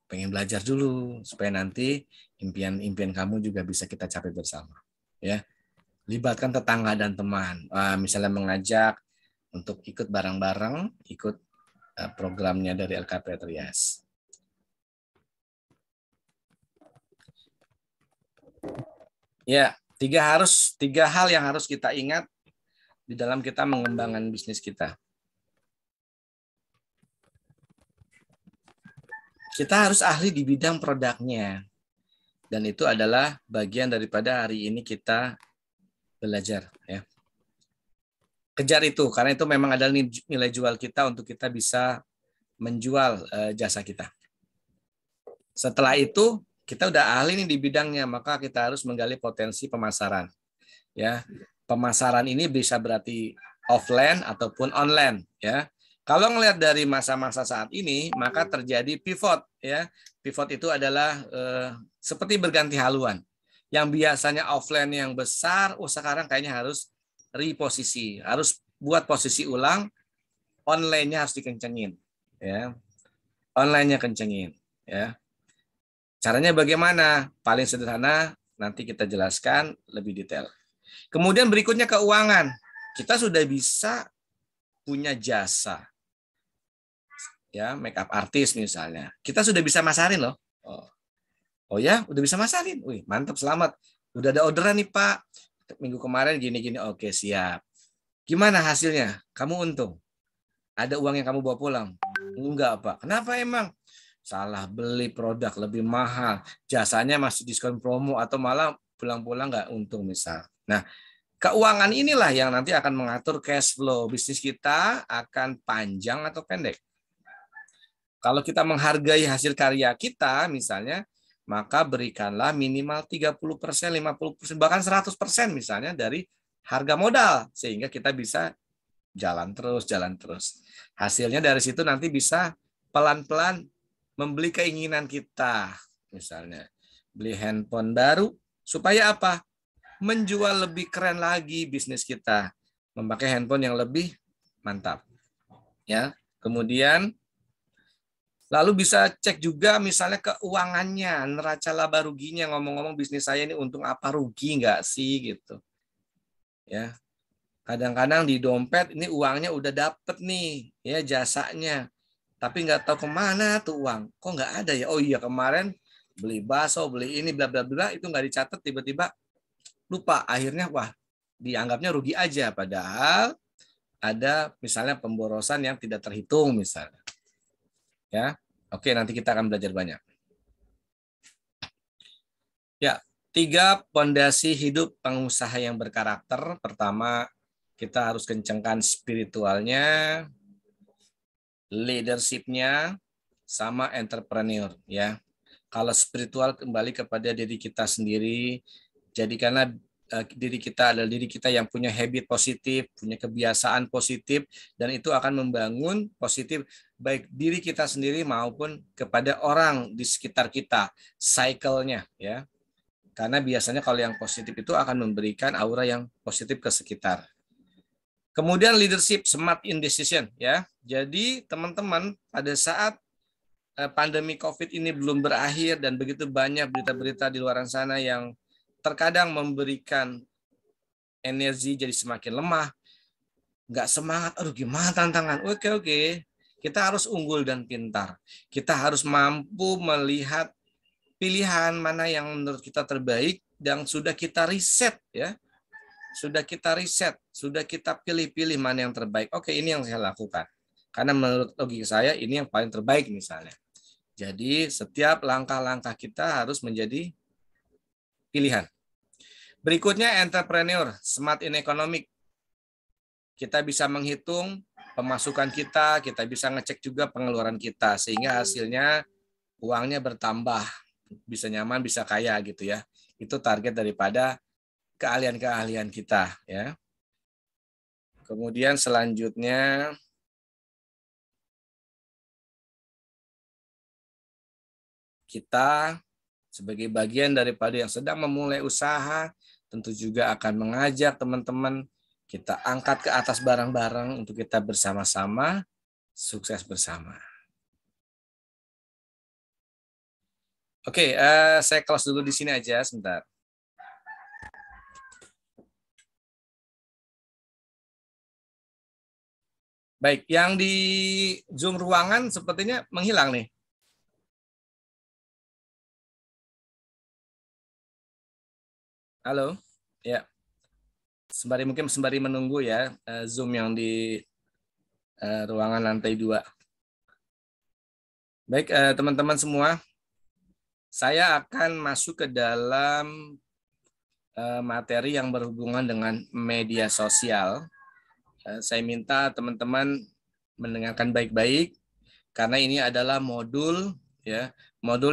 pengen belajar dulu supaya nanti impian kamu juga bisa kita capai bersama. Ya, libatkan tetangga dan teman. Misalnya mengajak untuk ikut bareng-bareng, ikut programnya dari LKP Trias. Ya, tiga hal yang harus kita ingat di dalam kita mengembangkan bisnis kita. Kita harus ahli di bidang produknya. Dan itu adalah bagian daripada hari ini kita belajar. Ya. Kejar itu, karena itu memang adalah nilai jual kita untuk kita bisa menjual jasa kita. Setelah itu, kita udah ahli nih di bidangnya, maka kita harus menggali potensi pemasaran. Ya, pemasaran ini bisa berarti offline ataupun online. Ya, kalau ngelihat dari masa-masa saat ini, maka terjadi pivot. Ya, pivot itu adalah seperti berganti haluan. Yang biasanya offline yang besar, sekarang kayaknya harus reposisi, harus buat posisi ulang, online-nya harus dikencengin. Ya, online-nya kencengin. Ya, caranya bagaimana? Paling sederhana, nanti kita jelaskan lebih detail. Kemudian berikutnya keuangan. Kita sudah bisa punya jasa. Ya, makeup artist misalnya. Kita sudah bisa masarin loh. Oh ya, udah bisa masarin. Wih, mantap, selamat. Udah ada orderan nih, Pak. Minggu kemarin gini-gini. Oke, siap. Gimana hasilnya? Kamu untung? Ada uang yang kamu bawa pulang? Enggak, Pak. Kenapa emang? Salah beli produk lebih mahal. Jasanya masih diskon promo atau malah pulang-pulang nggak untung misal. Nah, keuangan inilah yang nanti akan mengatur cash flow. Bisnis kita akan panjang atau pendek. Kalau kita menghargai hasil karya kita misalnya, maka berikanlah minimal 30%, 50%, bahkan 100% misalnya dari harga modal. Sehingga kita bisa jalan terus. Hasilnya dari situ nanti bisa pelan-pelan membeli keinginan kita. Misalnya, beli handphone baru, supaya apa? Menjual lebih keren lagi bisnis kita. Memakai handphone yang lebih mantap. Ya, kemudian lalu bisa cek juga misalnya keuangannya, neraca laba ruginya, ngomong-ngomong bisnis saya ini untung apa, rugi nggak sih gitu. Ya, kadang-kadang di dompet ini uangnya udah dapet nih, ya jasanya, tapi nggak tahu kemana tuh uang, kok nggak ada ya? Oh iya, kemarin beli bakso, beli ini, bla bla bla, itu nggak dicatat, tiba-tiba lupa, akhirnya wah dianggapnya rugi aja, padahal ada misalnya pemborosan yang tidak terhitung misalnya. Ya, oke, nanti kita akan belajar banyak. Ya, 3 pondasi hidup pengusaha yang berkarakter. Pertama, kita harus kencangkan spiritualnya, leadership-nya, sama entrepreneur. Ya, kalau spiritual kembali kepada diri kita sendiri, jadikanlah diri kita adalah diri kita yang punya habit positif, punya kebiasaan positif, dan itu akan membangun positif baik diri kita sendiri maupun kepada orang di sekitar kita, cycle-nya ya. Karena biasanya kalau yang positif itu akan memberikan aura yang positif ke sekitar. Kemudian leadership, smart in decision ya. Jadi teman-teman pada saat pandemi COVID ini belum berakhir dan begitu banyak berita-berita di luar sana yang terkadang memberikan energi jadi semakin lemah, nggak semangat, aduh gimana tantangan, oke, kita harus unggul dan pintar, kita harus mampu melihat pilihan mana yang menurut kita terbaik dan sudah kita riset ya, sudah kita pilih-pilih mana yang terbaik, oke ini yang saya lakukan, karena menurut logika saya ini yang paling terbaik misalnya. Jadi setiap langkah-langkah kita harus menjadi pilihan. Berikutnya entrepreneur, smart in economic. Kita bisa menghitung pemasukan kita bisa ngecek juga pengeluaran kita, sehingga hasilnya uangnya bertambah, bisa nyaman, bisa kaya gitu ya. Itu target daripada keahlian-keahlian kita ya. Kemudian selanjutnya kita sebagai bagian daripada yang sedang memulai usaha, tentu juga akan mengajak teman-teman kita angkat ke atas bareng-bareng untuk kita bersama-sama sukses bersama. Oke, saya close dulu di sini aja sebentar. Baik, yang di Zoom ruangan sepertinya menghilang nih. Halo, ya. Mungkin sembari menunggu ya Zoom yang di ruangan lantai 2. Baik, teman-teman semua, saya akan masuk ke dalam materi yang berhubungan dengan media sosial. Saya minta teman-teman mendengarkan baik-baik karena ini adalah modul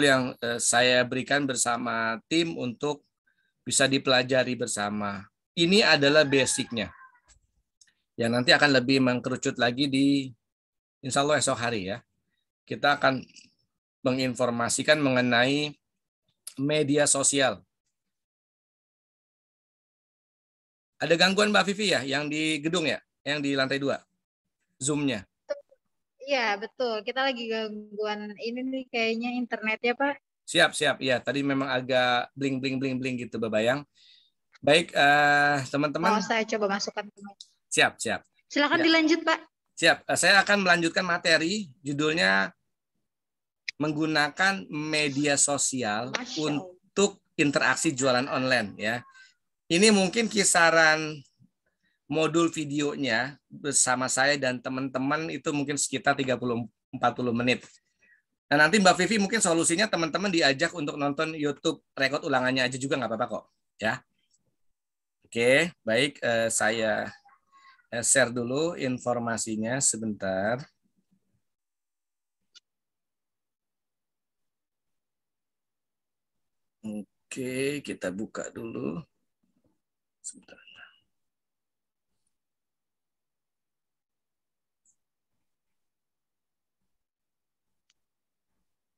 yang saya berikan bersama tim untuk bisa dipelajari bersama. Ini adalah basicnya yang nanti akan lebih mengkerucut lagi di insya Allah esok hari ya. Kita akan menginformasikan mengenai media sosial. Ada gangguan Mbak Vivi ya yang di gedung ya, yang di lantai 2, Zoom-nya. Iya, betul. Kita lagi gangguan ini nih kayaknya internet ya, Pak. Siap. Ya, tadi memang agak bling gitu, Babayang. Baik, teman-teman. Oh, saya coba masukkan. Siap. Silakan ya. Dilanjut, Pak. Siap. Saya akan melanjutkan materi, judulnya menggunakan media sosial untuk interaksi jualan online ya. Ini mungkin kisaran modul videonya bersama saya dan teman-teman itu mungkin sekitar 30-40 menit. Nah, nanti Mbak Vivi mungkin solusinya teman-teman diajak untuk nonton YouTube rekod ulangannya aja juga nggak apa-apa kok. Ya. Oke, baik. Saya share dulu informasinya sebentar. Oke, kita buka dulu. Sebentar.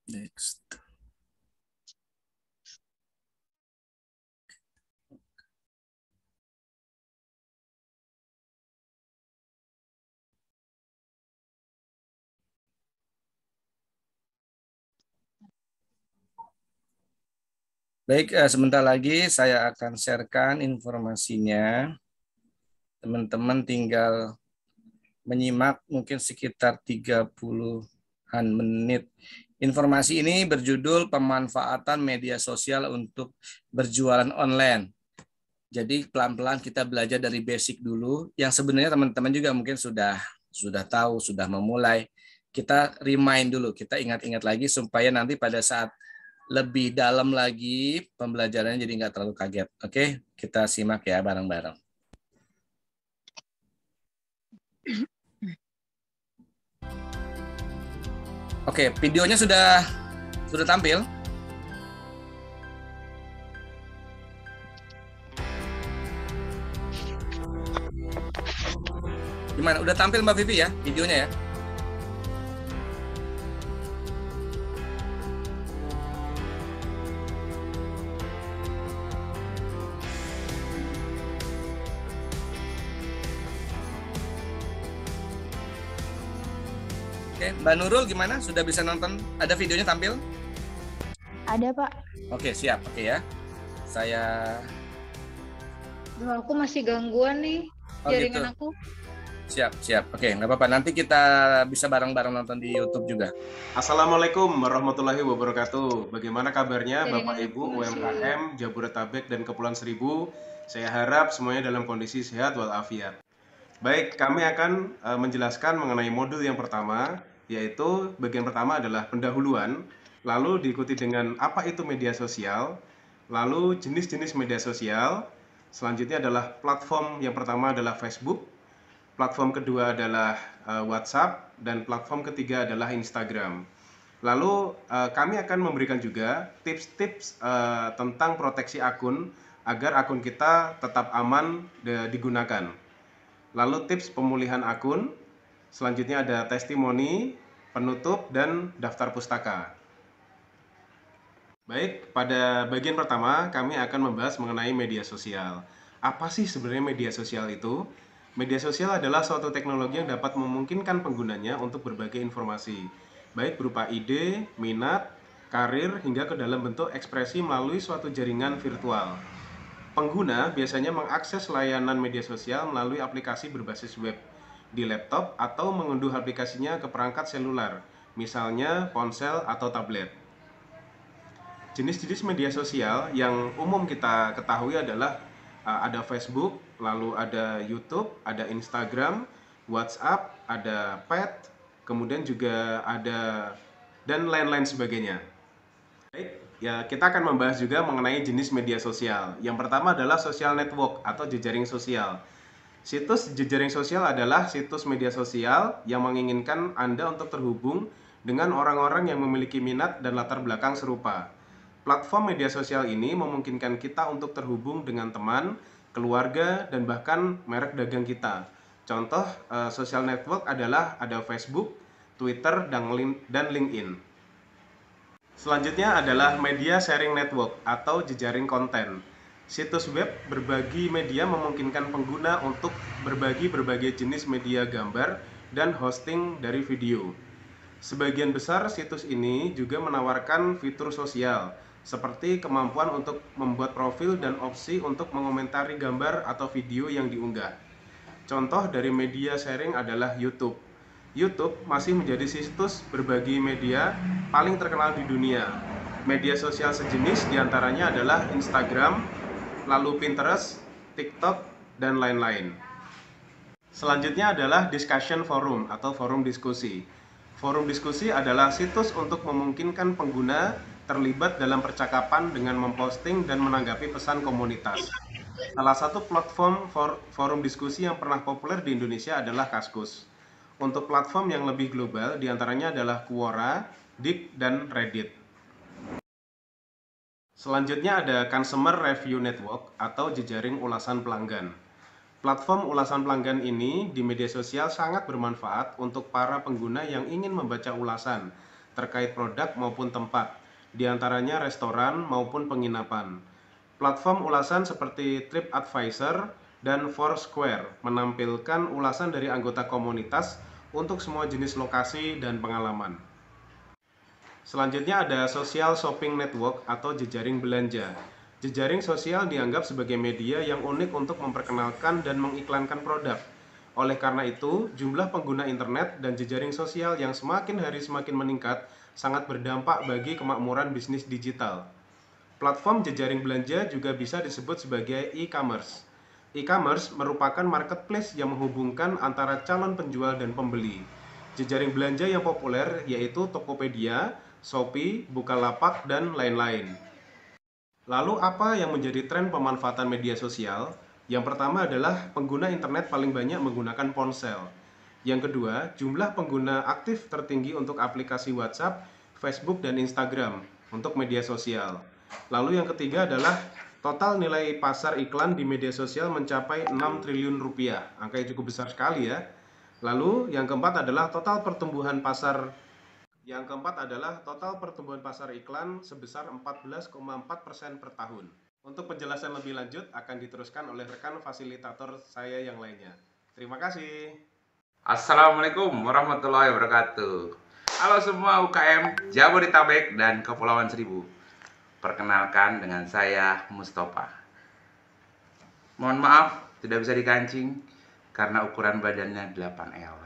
Next. Baik, sebentar lagi saya akan sharekan informasinya. Teman-teman tinggal menyimak mungkin sekitar 30-an menit. Informasi ini berjudul pemanfaatan media sosial untuk berjualan online. Jadi pelan-pelan kita belajar dari basic dulu, yang sebenarnya teman-teman juga mungkin sudah tahu, sudah memulai. Kita remind dulu, kita ingat-ingat lagi supaya nanti pada saat lebih dalam lagi pembelajarannya jadi nggak terlalu kaget. Oke, kita simak ya bareng-bareng. Oke, videonya sudah tampil. Gimana? Udah tampil Mbak Vivi ya videonya ya? Oke, Mbak Nurul gimana? Sudah bisa nonton? Ada videonya tampil? Ada, Pak. Oke, siap. Oke ya. Saya... Duh, aku masih gangguan nih jaringan gitu. aku. Siap. Oke, nggak apa-apa. Nanti kita bisa bareng-bareng nonton di YouTube juga. Assalamualaikum warahmatullahi wabarakatuh. Bagaimana kabarnya Bapak Ibu UMKM Jabodetabek dan Kepulauan Seribu? Saya harap semuanya dalam kondisi sehat walafiat. Baik, kami akan menjelaskan mengenai modul yang pertama, yaitu bagian pertama adalah pendahuluan, lalu diikuti dengan apa itu media sosial, lalu jenis-jenis media sosial, selanjutnya adalah platform yang pertama adalah Facebook, platform kedua adalah WhatsApp, dan platform ketiga adalah Instagram. Lalu kami akan memberikan juga tips-tips tentang proteksi akun agar akun kita tetap aman digunakan. Lalu tips pemulihan akun, selanjutnya ada testimoni, penutup, dan daftar pustaka. Baik, pada bagian pertama kami akan membahas mengenai media sosial. Apa sih sebenarnya media sosial itu? Media sosial adalah suatu teknologi yang dapat memungkinkan penggunanya untuk berbagi informasi, baik berupa ide, minat, karir, hingga ke dalam bentuk ekspresi melalui suatu jaringan virtual. Pengguna biasanya mengakses layanan media sosial melalui aplikasi berbasis web di laptop atau mengunduh aplikasinya ke perangkat seluler, misalnya ponsel atau tablet. Jenis-jenis media sosial yang umum kita ketahui adalah ada Facebook, lalu ada YouTube, ada Instagram, WhatsApp, ada Pet, kemudian juga ada dan lain-lain sebagainya. Baik, ya kita akan membahas juga mengenai jenis media sosial. Yang pertama adalah social network atau jejaring sosial. Situs jejaring sosial adalah situs media sosial yang menginginkan Anda untuk terhubung dengan orang-orang yang memiliki minat dan latar belakang serupa. Platform media sosial ini memungkinkan kita untuk terhubung dengan teman, keluarga, dan bahkan merek dagang kita. Contoh social network adalah ada Facebook, Twitter, dan LinkedIn. Selanjutnya adalah media sharing network atau jejaring konten. Situs web berbagi media memungkinkan pengguna untuk berbagi berbagai jenis media gambar dan hosting dari video. Sebagian besar situs ini juga menawarkan fitur sosial, seperti kemampuan untuk membuat profil dan opsi untuk mengomentari gambar atau video yang diunggah. Contoh dari media sharing adalah YouTube. YouTube masih menjadi situs berbagi media paling terkenal di dunia. Media sosial sejenis diantaranya adalah Instagram, lalu Pinterest, TikTok, dan lain-lain. Selanjutnya adalah discussion forum atau forum diskusi. Forum diskusi adalah situs untuk memungkinkan pengguna terlibat dalam percakapan dengan memposting dan menanggapi pesan komunitas. Salah satu platform forum diskusi yang pernah populer di Indonesia adalah Kaskus. Untuk platform yang lebih global, diantaranya adalah Quora, Digg, dan Reddit. Selanjutnya ada Consumer Review Network atau jejaring ulasan pelanggan. Platform ulasan pelanggan ini di media sosial sangat bermanfaat untuk para pengguna yang ingin membaca ulasan terkait produk maupun tempat, diantaranya restoran maupun penginapan. Platform ulasan seperti TripAdvisor dan Foursquare menampilkan ulasan dari anggota komunitas untuk semua jenis lokasi dan pengalaman. Selanjutnya ada Social Shopping Network atau jejaring belanja. Jejaring sosial dianggap sebagai media yang unik untuk memperkenalkan dan mengiklankan produk. Oleh karena itu, jumlah pengguna internet dan jejaring sosial yang semakin hari semakin meningkat sangat berdampak bagi kemakmuran bisnis digital. Platform jejaring belanja juga bisa disebut sebagai e-commerce. E-commerce merupakan marketplace yang menghubungkan antara calon penjual dan pembeli. Jejaring belanja yang populer yaitu Tokopedia, Shopee, Bukalapak, dan lain-lain. Lalu apa yang menjadi tren pemanfaatan media sosial? Yang pertama adalah pengguna internet paling banyak menggunakan ponsel. Yang kedua, jumlah pengguna aktif tertinggi untuk aplikasi WhatsApp, Facebook, dan Instagram untuk media sosial. Lalu yang ketiga adalah total nilai pasar iklan di media sosial mencapai 6 triliun rupiah. Angka yang cukup besar sekali ya. Lalu yang keempat adalah total pertumbuhan pasar iklan sebesar 14,4% per tahun. Untuk penjelasan lebih lanjut akan diteruskan oleh rekan fasilitator saya yang lainnya. Terima kasih. Assalamualaikum warahmatullahi wabarakatuh. Halo semua UKM Jabodetabek dan Kepulauan Seribu. Perkenalkan dengan saya Mustafa. Mohon maaf tidak bisa dikancing karena ukuran badannya 8L.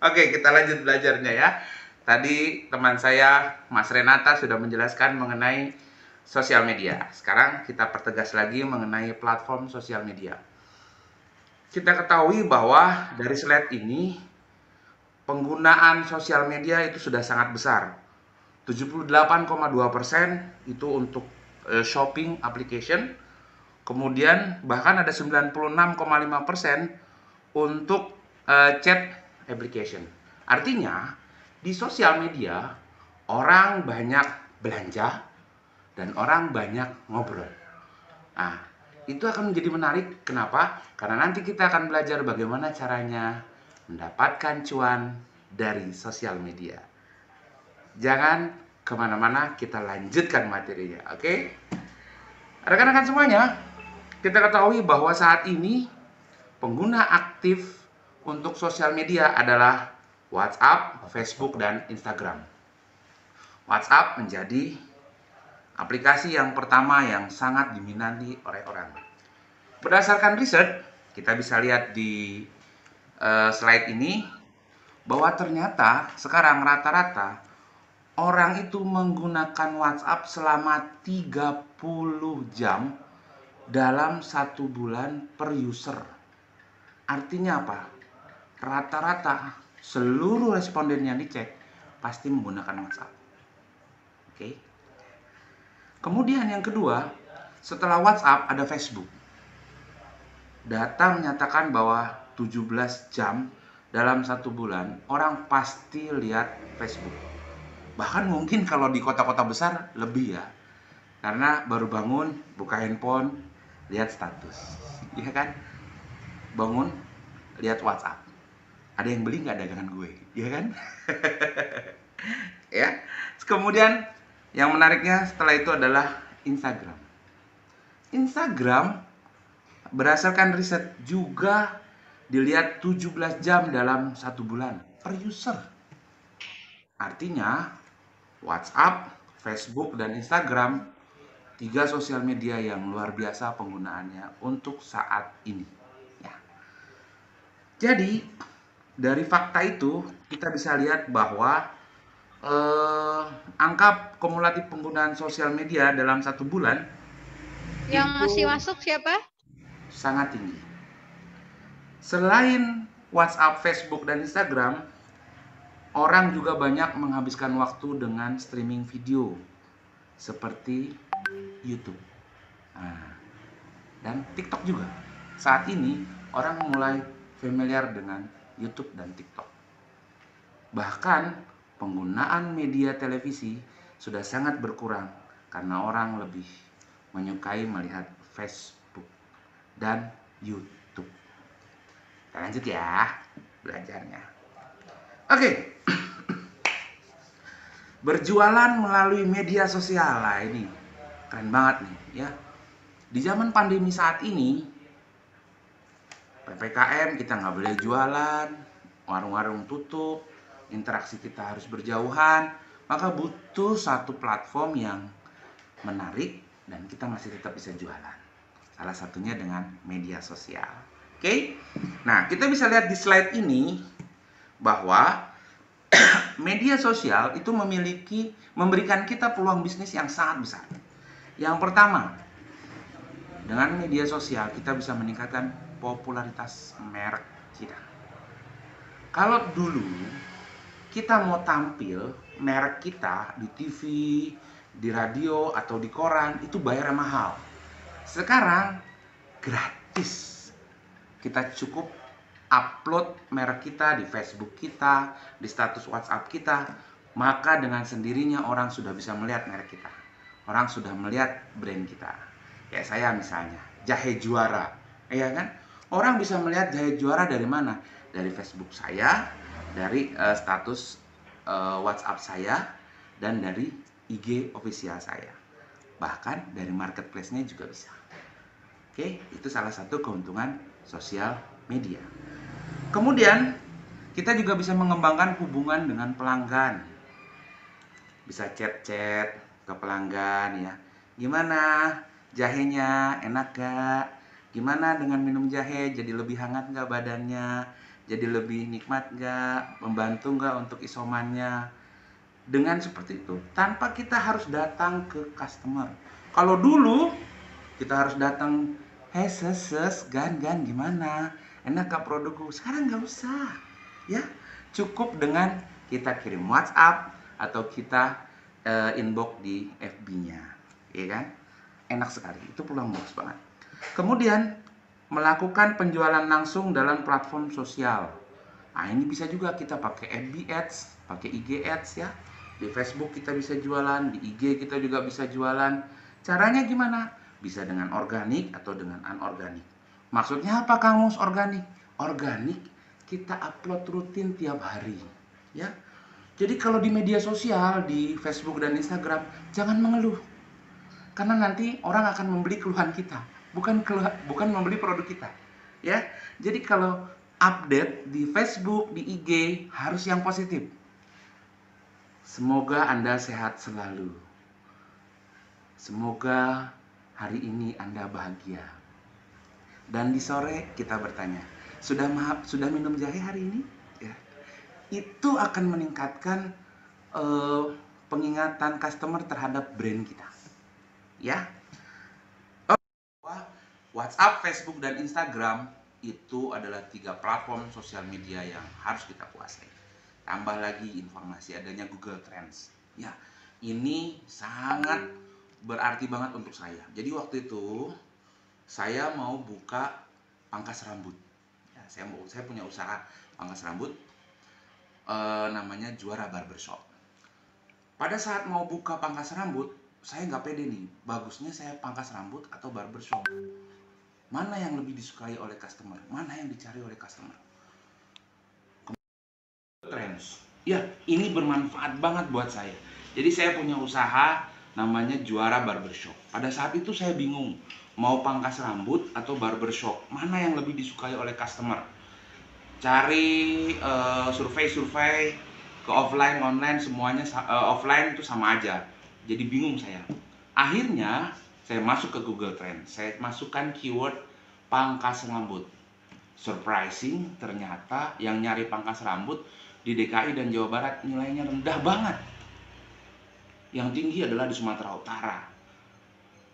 Oke, kita lanjut belajarnya ya. Tadi teman saya Mas Renata sudah menjelaskan mengenai sosial media. Sekarang kita pertegas lagi mengenai platform sosial media. Kita ketahui bahwa dari slide ini penggunaan sosial media itu sudah sangat besar. 78,2% itu untuk shopping application. Kemudian bahkan ada 96,5% untuk chat application. Artinya di sosial media orang banyak belanja dan orang banyak ngobrol. Nah, itu akan menjadi menarik. Kenapa? Karena nanti kita akan belajar bagaimana caranya mendapatkan cuan dari sosial media. Jangan kemana-mana, kita lanjutkan materinya, oke? Rekan-rekan semuanya, kita ketahui bahwa saat ini pengguna aktif untuk sosial media adalah WhatsApp, Facebook, dan Instagram. WhatsApp menjadi aplikasi yang pertama yang sangat diminati oleh orang. Berdasarkan riset, kita bisa lihat di slide ini bahwa ternyata sekarang rata-rata orang itu menggunakan WhatsApp selama 30 jam dalam 1 bulan per user. Artinya apa? Rata-rata seluruh responden yang dicek pasti menggunakan WhatsApp. Oke. Kemudian yang kedua, setelah WhatsApp ada Facebook. Data menyatakan bahwa 17 jam dalam 1 bulan orang pasti lihat Facebook. Bahkan mungkin kalau di kota-kota besar lebih ya. Karena baru bangun, buka handphone, lihat status. Iya kan? Bangun, lihat WhatsApp. Ada yang beli nggak dagangan gue? Iya kan? Ya. Kemudian yang menariknya setelah itu adalah Instagram. Instagram berdasarkan riset juga dilihat 17 jam dalam 1 bulan per user. Artinya WhatsApp, Facebook, dan Instagram 3 sosial media yang luar biasa penggunaannya untuk saat ini. Ya. Jadi dari fakta itu kita bisa lihat bahwa angka kumulatif penggunaan sosial media dalam 1 bulan Yang itu masih masuk siapa? sangat tinggi. Selain WhatsApp, Facebook, dan Instagram, orang juga banyak menghabiskan waktu dengan streaming video seperti YouTube dan TikTok juga. Saat ini orang mulai familiar dengan YouTube dan TikTok. Bahkan penggunaan media televisi sudah sangat berkurang karena orang lebih menyukai melihat Facebook dan YouTube. Kita lanjut ya belajarnya. Oke. Berjualan melalui media sosial. Nah, ini keren banget nih ya. Di zaman pandemi saat ini, PPKM kita nggak boleh jualan, warung-warung tutup, interaksi kita harus berjauhan, maka butuh satu platform yang menarik dan kita masih tetap bisa jualan. Salah satunya dengan media sosial. Oke? Nah, kita bisa lihat di slide ini bahwa media sosial itu memberikan kita peluang bisnis yang sangat besar. Yang pertama, dengan media sosial kita bisa meningkatkan popularitas merek kita. Kalau dulu kita mau tampil merek kita di TV, di radio, atau di koran, itu bayarnya mahal. Sekarang gratis. Kita cukup upload merek kita di Facebook kita, di status WhatsApp kita, maka dengan sendirinya orang sudah bisa melihat merek kita. Orang sudah melihat brand kita. Kayak saya misalnya, Jahe Juara. Iya kan? Orang bisa melihat Jahe Juara dari mana? Dari Facebook saya, dari status WhatsApp saya, dan dari IG official saya. Bahkan dari marketplace-nya juga bisa. Oke, itu salah satu keuntungan sosial media. Kemudian kita juga bisa mengembangkan hubungan dengan pelanggan. Bisa chat-chat ke pelanggan ya. Gimana jahenya, enak gak? Gimana dengan minum jahe, jadi lebih hangat gak badannya? Jadi lebih nikmat gak? Membantu gak untuk isomannya? Dengan seperti itu, tanpa kita harus datang ke customer. Kalau dulu kita harus datang, hey ses, gan gimana? Enak gak produkku? Sekarang gak usah, ya. Cukup dengan kita kirim WhatsApp atau kita inbox di FB-nya, ya kan? Enak sekali, itu peluang bagus banget. Kemudian melakukan penjualan langsung dalam platform sosial. Nah, ini bisa juga kita pakai FB Ads, pakai IG Ads ya. Di Facebook kita bisa jualan, di IG kita juga bisa jualan. Caranya gimana? Bisa dengan organik atau dengan anorganik. Maksudnya apa Kang Mus organik? Organik kita upload rutin tiap hari, ya. Jadi kalau di media sosial, di Facebook dan Instagram, jangan mengeluh. Karena nanti orang akan membeli keluhan kita, bukan membeli produk kita, ya. Jadi kalau update di Facebook, di IG harus yang positif. Semoga Anda sehat selalu. Semoga hari ini Anda bahagia. Dan di sore kita bertanya, sudah minum jahe hari ini? Ya. Itu akan meningkatkan pengingatan customer terhadap brand kita. Ya. WhatsApp, Facebook, dan Instagram itu adalah 3 platform sosial media yang harus kita kuasai. Tambah lagi informasi adanya Google Trends. Ya, ini sangat berarti banget untuk saya. Jadi waktu itu saya mau buka pangkas rambut. Ya, saya punya usaha pangkas rambut, namanya Juara Barbershop. Pada saat mau buka pangkas rambut, saya nggak pede nih. Bagusnya saya pangkas rambut atau barbershop? Mana yang lebih disukai oleh customer? Mana yang dicari oleh customer? Trends. Ya, ini bermanfaat banget buat saya. Jadi saya punya usaha namanya Juara Barbershop. Pada saat itu saya bingung, mau pangkas rambut atau barbershop, mana yang lebih disukai oleh customer. Cari survei-survei ke offline, online, semuanya offline itu sama aja. Jadi bingung saya. Akhirnya saya masuk ke Google Trends. Saya masukkan keyword pangkas rambut. Surprising, ternyata yang nyari pangkas rambut di DKI dan Jawa Barat nilainya rendah banget. Yang tinggi adalah di Sumatera Utara.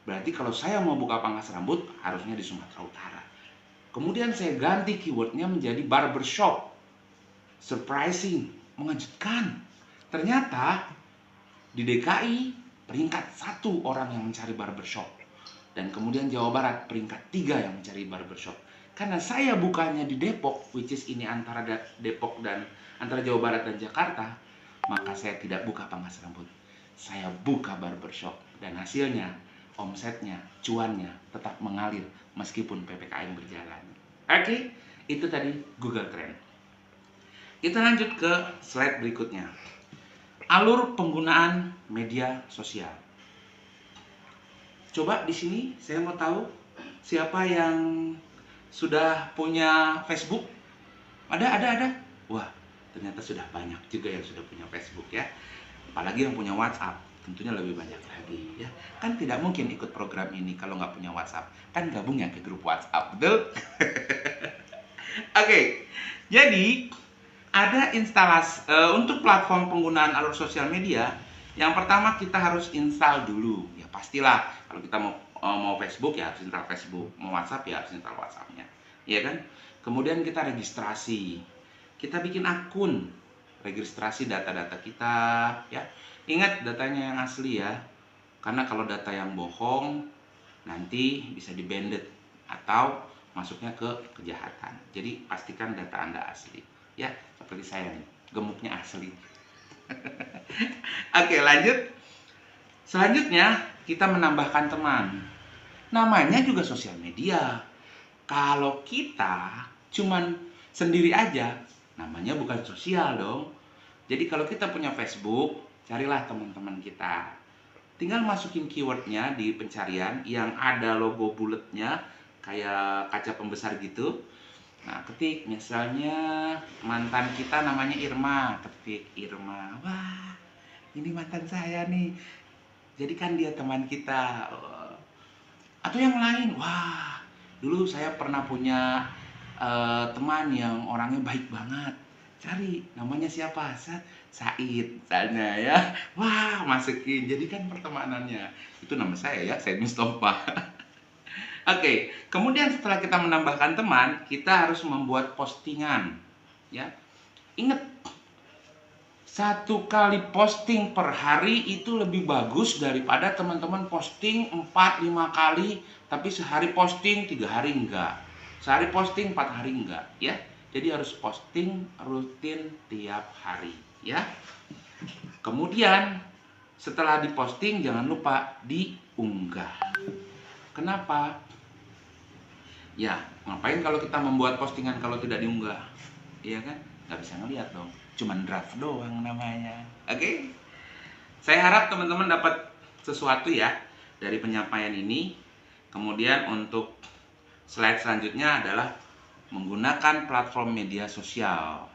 Berarti kalau saya mau buka pangkas rambut, harusnya di Sumatera Utara. Kemudian saya ganti keywordnya menjadi barbershop. Surprising, mengejutkan. Ternyata di DKI peringkat 1 orang yang mencari barbershop. Dan kemudian Jawa Barat peringkat 3 yang mencari barbershop. Karena saya bukanya di Depok, which is ini antara Depok dan antara Jawa Barat dan Jakarta, maka saya tidak buka pangkas rambut. Saya buka barbershop dan hasilnya, omsetnya, cuannya tetap mengalir meskipun PPKM berjalan. Oke, itu tadi Google Trend. Kita lanjut ke slide berikutnya. Alur penggunaan media sosial. Coba di sini saya mau tahu siapa yang sudah punya Facebook? Ada. Wah, ternyata sudah banyak juga yang sudah punya Facebook ya. Apalagi yang punya WhatsApp, tentunya lebih banyak lagi ya. Kan tidak mungkin ikut program ini kalau nggak punya WhatsApp. Kan gabung ya ke grup WhatsApp, betul? Oke, jadi ada instalasi untuk platform penggunaan alur sosial media. Yang pertama kita harus install dulu. Ya pastilah kalau kita mau Facebook ya harus install Facebook, mau WhatsApp ya harus install WhatsApp-nya, ya kan? Kemudian kita registrasi, kita bikin akun, registrasi data-data kita, ya. Ingat datanya yang asli ya, karena kalau data yang bohong nanti bisa di-banned atau masuknya ke kejahatan. Jadi pastikan data Anda asli, ya. Seperti saya nih, gemuknya asli. Oke, lanjut. Selanjutnya kita menambahkan teman. Namanya juga sosial media. Kalau kita cuman sendiri aja, namanya bukan sosial dong. Jadi kalau kita punya Facebook, carilah teman-teman kita. Tinggal masukin keywordnya di pencarian yang ada logo bulatnya kayak kaca pembesar gitu. Nah, ketik misalnya mantan kita namanya Irma, ketik Irma. Wah, ini mantan saya nih. Jadikan dia teman kita. Atau yang lain, wah, dulu saya pernah punya teman yang orangnya baik banget. Cari, namanya siapa? Said, misalnya ya. Wah, masukin, jadikan pertemanannya. Itu nama saya ya, Said Mustafa. Oke, kemudian setelah kita menambahkan teman, kita harus membuat postingan, ya. Ingat, 1 kali posting per hari itu lebih bagus daripada teman-teman posting 4-5 kali, tapi sehari posting 3 hari enggak, sehari posting 4 hari enggak, ya. Jadi harus posting rutin tiap hari, ya. Kemudian setelah diposting jangan lupa diunggah. Kenapa? Ya, ngapain kalau kita membuat postingan kalau tidak diunggah? Iya kan? Nggak bisa ngeliat dong. Cuman draft doang namanya. Oke? Saya harap teman-teman dapat sesuatu ya dari penyampaian ini. Kemudian untuk slide selanjutnya adalah menggunakan platform media sosial.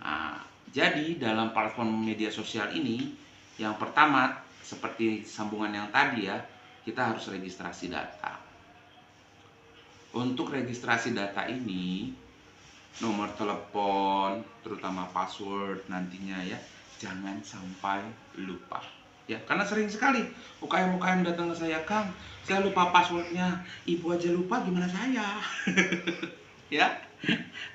Nah, jadi dalam platform media sosial ini, yang pertama seperti sambungan yang tadi ya, kita harus registrasi data. Untuk registrasi data ini, nomor telepon, terutama password nantinya ya, jangan sampai lupa. Ya, karena sering sekali UKM-UKM datang ke saya, Kang, saya lupa passwordnya, ibu aja lupa, gimana saya? Ya,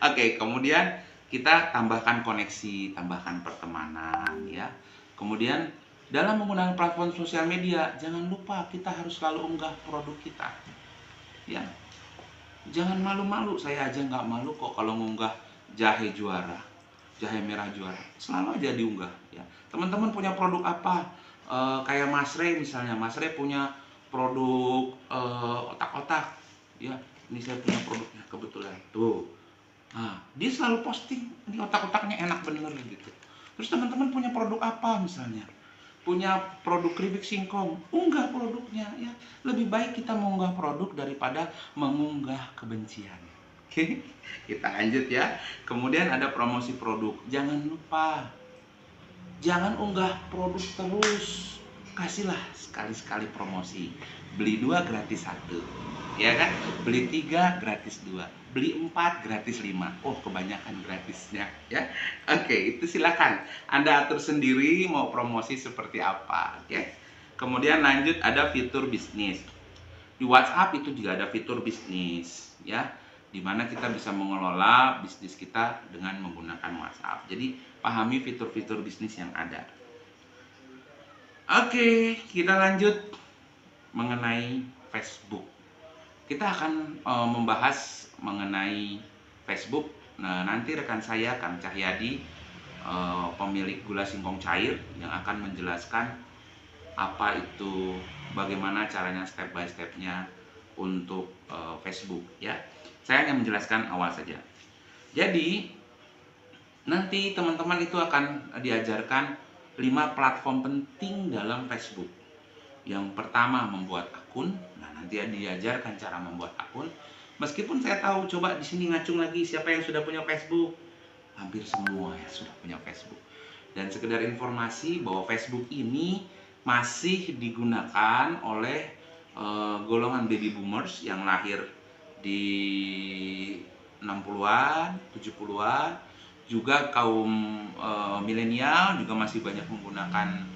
oke. Kemudian kita tambahkan koneksi, tambahkan pertemanan, ya. Kemudian dalam menggunakan platform sosial media, jangan lupa kita harus selalu unggah produk kita. Ya, jangan malu-malu. Saya aja nggak malu kok kalau ngunggah jahe juara, jahe merah juara. Selalu aja diunggah. Ya, teman-teman punya produk apa? Kayak Mas Rey misalnya. Mas Rey punya produk otak-otak. Ya, ini saya punya produknya kebetulan. Tuh. Nah, dia selalu posting, ini otak-otaknya enak bener gitu. Terus teman-teman punya produk apa misalnya? Punya produk keripik singkong, unggah produknya ya. Lebih baik kita mengunggah produk daripada mengunggah kebencian. Oke, kita lanjut ya. Kemudian ada promosi produk. Jangan lupa, jangan unggah produk terus. Kasihlah sekali-sekali promosi. Beli 2 gratis 1. Ya kan? Beli 3 gratis 2. Beli 4 gratis 5. Oh, kebanyakan gratisnya ya. Oke, itu silakan Anda atur sendiri mau promosi seperti apa. Oke. Kemudian lanjut ada fitur bisnis. Di WhatsApp itu juga ada fitur bisnis ya, di mana kita bisa mengelola bisnis kita dengan menggunakan WhatsApp. Jadi pahami fitur-fitur bisnis yang ada. Oke, kita lanjut mengenai Facebook. Kita akan membahas mengenai Facebook. Nah, nanti rekan saya Kang Cahyadi, pemilik gula singkong cair, yang akan menjelaskan apa itu, bagaimana caranya step by stepnya untuk Facebook ya. Saya hanya menjelaskan awal saja. Jadi nanti teman-teman itu akan diajarkan 5 platform penting dalam Facebook. Yang pertama membuat akun. Nah, nanti diajarkan cara membuat akun. Meskipun saya tahu, coba di sini ngacung lagi siapa yang sudah punya Facebook. Hampir semua ya sudah punya Facebook. Dan sekedar informasi bahwa Facebook ini masih digunakan oleh golongan baby boomers yang lahir di 60-an, 70-an, juga kaum milenial juga masih banyak menggunakan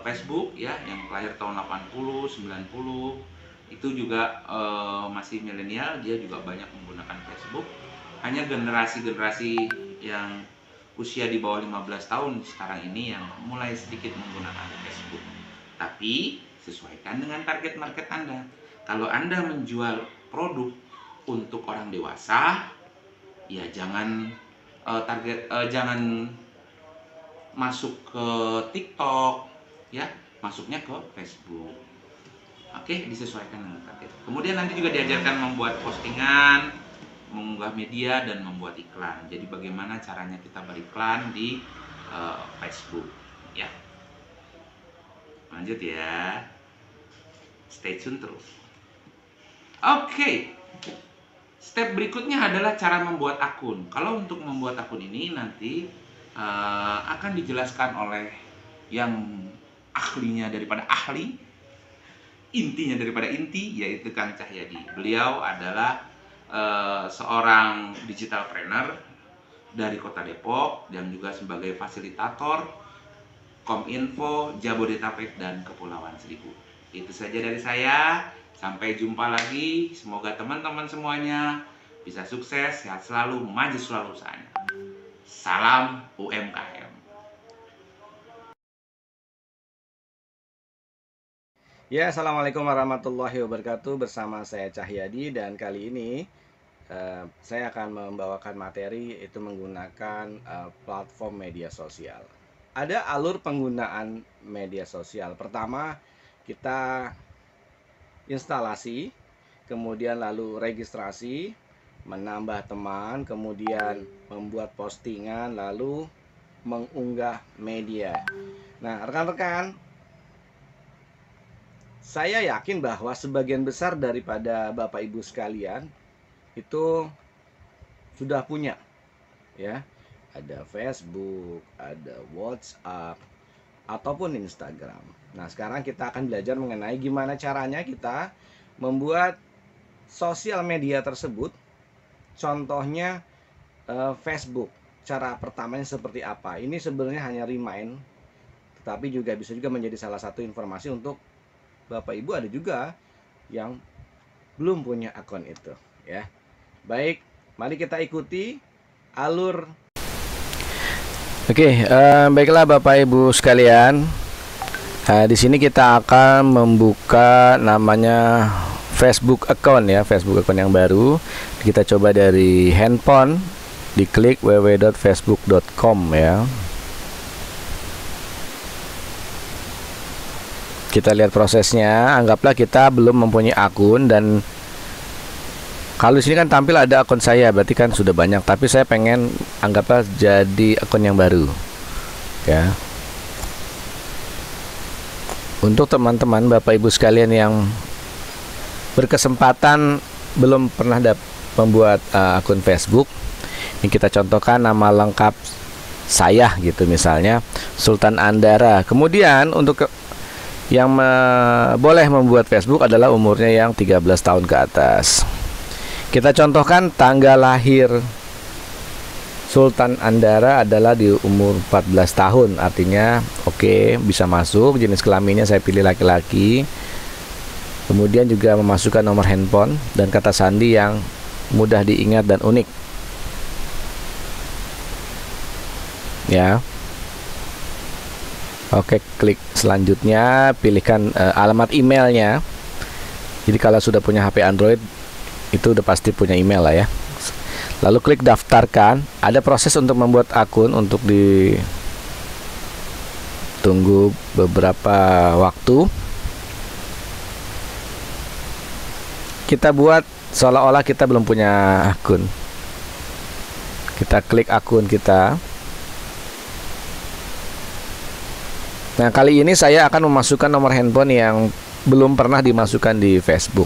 Facebook ya, yang lahir tahun 80, 90 itu juga masih milenial, dia juga banyak menggunakan Facebook. Hanya generasi-generasi yang usia di bawah 15 tahun sekarang ini yang mulai sedikit menggunakan Facebook. Tapi sesuaikan dengan target market Anda. Kalau Anda menjual produk untuk orang dewasa, ya jangan jangan masuk ke TikTok ya, masuknya ke Facebook. Oke, disesuaikan dengan target. Kemudian nanti juga diajarkan membuat postingan, mengunggah media, dan membuat iklan. Jadi bagaimana caranya kita beriklan di Facebook ya. Lanjut ya, stay tune terus. Oke, step berikutnya adalah cara membuat akun. Kalau untuk membuat akun ini nanti akan dijelaskan oleh yang ahlinya daripada ahli, intinya daripada inti, yaitu Kang Cahyadi. Beliau adalah seorang digital trainer dari Kota Depok dan juga sebagai fasilitator Kominfo Jabodetabek dan Kepulauan Seribu. Itu saja dari saya. Sampai jumpa lagi. Semoga teman-teman semuanya bisa sukses, sehat selalu, maju selalu usahanya. Salam UMKM. Ya, assalamualaikum warahmatullahi wabarakatuh. Bersama saya Cahyadi, dan kali ini saya akan membawakan materi itu menggunakan platform media sosial. Ada alur penggunaan media sosial. Pertama, kita instalasi, kemudian lalu registrasi, menambah teman, kemudian membuat postingan, lalu mengunggah media. Nah, rekan-rekan, saya yakin bahwa sebagian besar daripada Bapak Ibu sekalian itu sudah punya ya. Ada Facebook, ada WhatsApp, ataupun Instagram. Nah, sekarang kita akan belajar mengenai gimana caranya kita membuat sosial media tersebut. Contohnya Facebook. Cara pertamanya seperti apa? Ini sebenarnya hanya remind, tetapi juga bisa juga menjadi salah satu informasi untuk Bapak Ibu. Ada juga yang belum punya akun itu ya. Baik, mari kita ikuti alur. Oke, baiklah Bapak Ibu sekalian, Nah, di sini kita akan membuka namanya Facebook account ya, Facebook account yang baru. Kita coba dari handphone, diklik www.facebook.com ya. Kita lihat prosesnya. Anggaplah kita belum mempunyai akun, dan kalau di sini kan tampil ada akun saya, berarti kan sudah banyak. Tapi saya pengen anggaplah jadi akun yang baru ya. Untuk teman-teman Bapak Ibu sekalian yang berkesempatan belum pernah membuat akun Facebook, ini kita contohkan nama lengkap saya gitu, misalnya Sultan Andara. Kemudian untuk yang boleh membuat Facebook adalah umurnya yang 13 tahun ke atas. Kita contohkan tanggal lahir Sultan Andara adalah di umur 14 tahun, artinya oke, bisa masuk. Jenis kelaminnya saya pilih laki-laki. Kemudian juga memasukkan nomor handphone dan kata sandi yang mudah diingat dan unik ya. Oke, klik selanjutnya, pilihkan alamat emailnya. Jadi kalau sudah punya HP Android itu udah pasti punya email lah ya. Lalu klik daftarkan. Ada proses untuk membuat akun, untuk ditunggu beberapa waktu. Kita buat seolah-olah kita belum punya akun. Kita klik akun kita. Nah, kali ini saya akan memasukkan nomor handphone yang belum pernah dimasukkan di Facebook.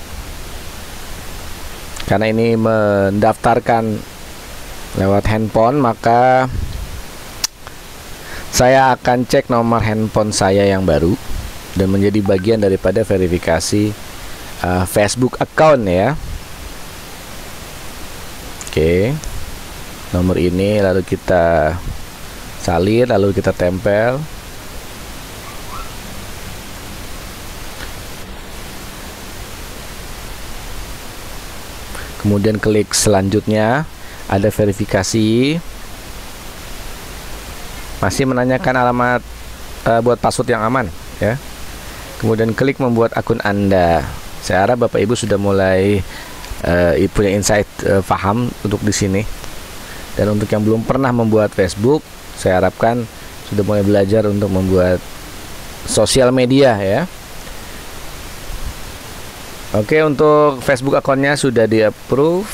Karena ini mendaftarkan lewat handphone, maka saya akan cek nomor handphone saya yang baru dan menjadi bagian daripada verifikasi Facebook account ya. Oke, nomor ini lalu kita salin, lalu kita tempel. Kemudian klik selanjutnya, ada verifikasi. Masih menanyakan alamat buat password yang aman ya. Kemudian klik membuat akun Anda. Saya harap Bapak Ibu sudah mulai punya insight, paham untuk di sini. Dan untuk yang belum pernah membuat Facebook, saya harapkan sudah mulai belajar untuk membuat sosial media ya. Oke, untuk Facebook akunnya sudah di-approve,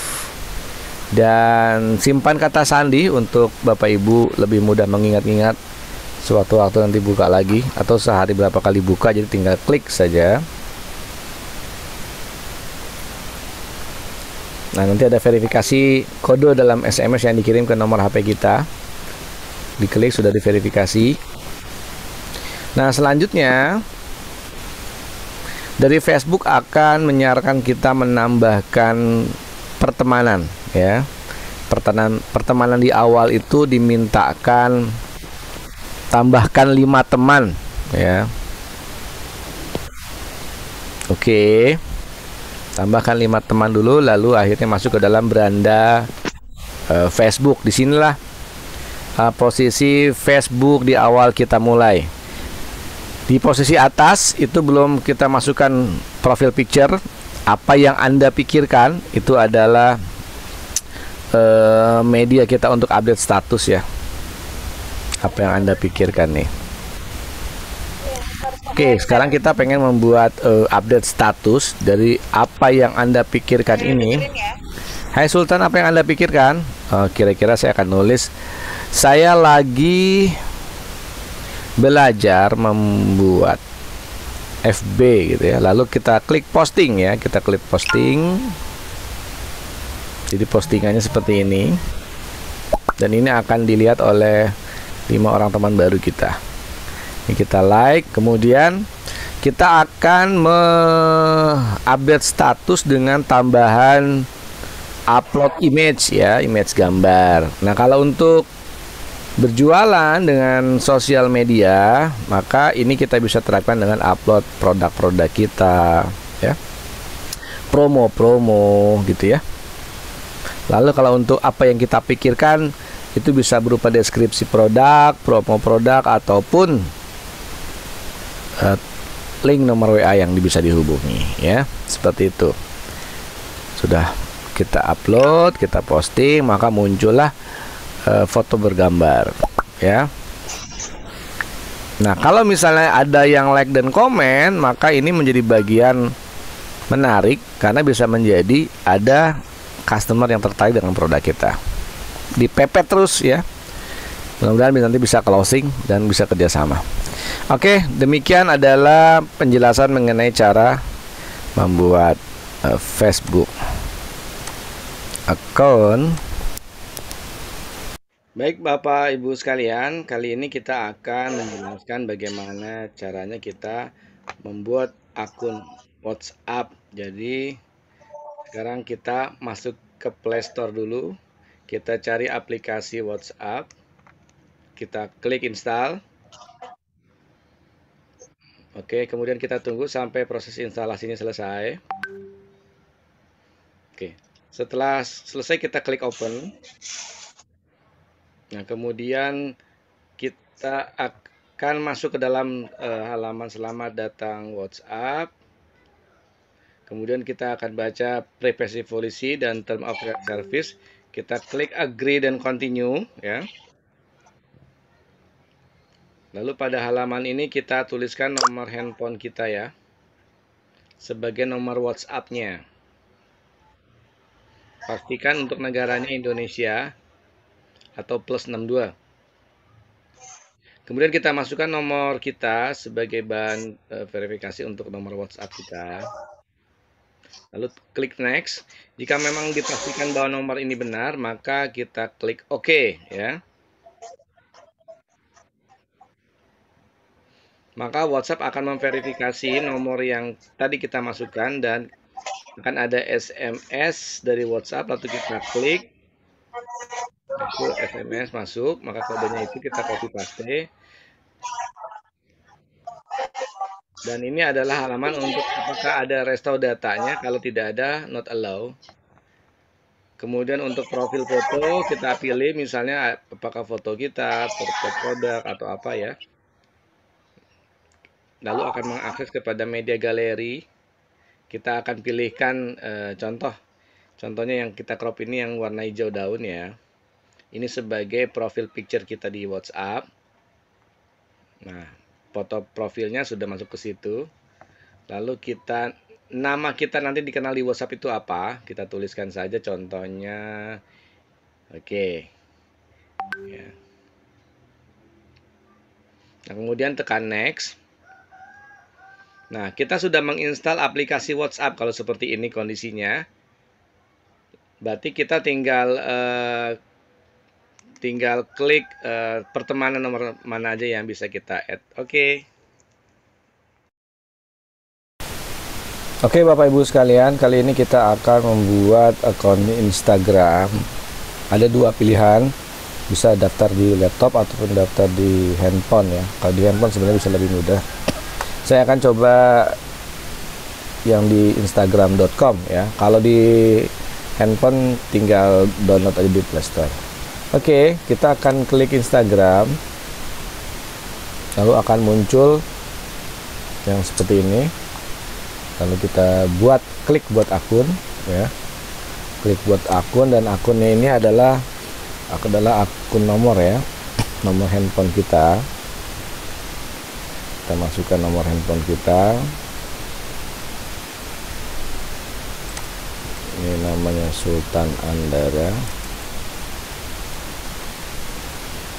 dan simpan kata sandi untuk Bapak Ibu lebih mudah mengingat-ingat sewaktu-waktu nanti buka lagi, atau sehari berapa kali buka, jadi tinggal klik saja. Nah, nanti ada verifikasi kode dalam SMS yang dikirim ke nomor HP kita. Diklik, sudah diverifikasi. Nah, selanjutnya dari Facebook akan menyarankan kita menambahkan pertemanan ya. Pertemanan di awal itu dimintakan tambahkan 5 teman ya. Oke. Tambahkan 5 teman dulu, lalu akhirnya masuk ke dalam beranda Facebook. Disinilah posisi Facebook di awal kita mulai. Di posisi atas itu belum kita masukkan profil picture. Apa yang Anda pikirkan itu adalah media kita untuk update status ya. Apa yang Anda pikirkan nih. Oke, sekarang kita pengen membuat update status dari apa yang Anda pikirkan ini. Hai Sultan, apa yang Anda pikirkan? Kira-kira saya akan nulis, saya lagi belajar membuat FB gitu ya. Lalu kita klik posting ya, kita klik posting. Jadi postingannya seperti ini, dan ini akan dilihat oleh 5 orang teman baru kita. Ini kita like, kemudian kita akan update status dengan tambahan upload image ya, image gambar. Nah, kalau untuk berjualan dengan sosial media, maka ini kita bisa terapkan dengan upload produk-produk kita ya, promo-promo gitu ya. Lalu kalau untuk apa yang kita pikirkan, itu bisa berupa deskripsi produk, promo produk, ataupun link nomor WA yang bisa dihubungi ya. Seperti itu. Sudah kita upload, kita posting, maka muncullah foto bergambar ya. Nah, kalau misalnya ada yang like dan komen, maka ini menjadi bagian menarik karena bisa menjadi ada customer yang tertarik dengan produk kita. Dipepet terus ya. Mudah-mudahan nanti bisa closing dan bisa kerjasama. Oke, demikian adalah penjelasan mengenai cara membuat Facebook account. Baik Bapak Ibu sekalian, kali ini kita akan menjelaskan bagaimana caranya kita membuat akun WhatsApp. Jadi sekarang kita masuk ke Play Store dulu. Kita cari aplikasi WhatsApp. Kita klik install. Oke, kemudian kita tunggu sampai proses instalasinya selesai. Oke, setelah selesai kita klik open. Nah, kemudian kita akan masuk ke dalam halaman selamat datang WhatsApp. Kemudian kita akan baca privacy policy dan term of service. Kita klik agree dan continue ya. Lalu pada halaman ini kita tuliskan nomor handphone kita ya, sebagai nomor WhatsApp-nya. Pastikan untuk negaranya Indonesia atau +62. Kemudian kita masukkan nomor kita sebagai bahan verifikasi untuk nomor WhatsApp kita. Lalu klik next. Jika memang dipastikan bahwa nomor ini benar, maka kita klik OK ya. Maka WhatsApp akan memverifikasi nomor yang tadi kita masukkan dan akan ada SMS dari WhatsApp. Lalu kita klik. Itu SMS masuk, maka kodenya itu kita copy paste. Dan ini adalah halaman untuk apakah ada restore datanya. Kalau tidak ada, not allow. Kemudian untuk profil foto kita pilih misalnya apakah foto kita, foto produk atau apa ya. Lalu akan mengakses kepada media galeri. Kita akan pilihkan contohnya yang kita crop ini yang warna hijau daun ya. Ini sebagai profil picture kita di WhatsApp. Nah, foto profilnya sudah masuk ke situ. Lalu nama kita nanti dikenal di WhatsApp itu apa? Kita tuliskan saja contohnya. Oke. Ya. Nah, kemudian tekan next. Nah, kita sudah menginstal aplikasi WhatsApp kalau seperti ini kondisinya. Berarti kita tinggal klik pertemanan nomor mana aja yang bisa kita add. Oke, Bapak Ibu sekalian, kali ini kita akan membuat akun Instagram. Ada dua pilihan, bisa daftar di laptop ataupun daftar di handphone ya. Kalau di handphone sebenarnya bisa lebih mudah. Saya akan coba yang di instagram.com ya. Kalau di handphone tinggal download aja di Play Store. Oke, kita akan klik Instagram. Lalu akan muncul yang seperti ini. Lalu kita klik buat akun ya. Klik buat akun, dan akunnya ini adalah akun nomor ya. Nomor handphone kita. Kita masukkan nomor handphone kita. Ini namanya Sultan Andara.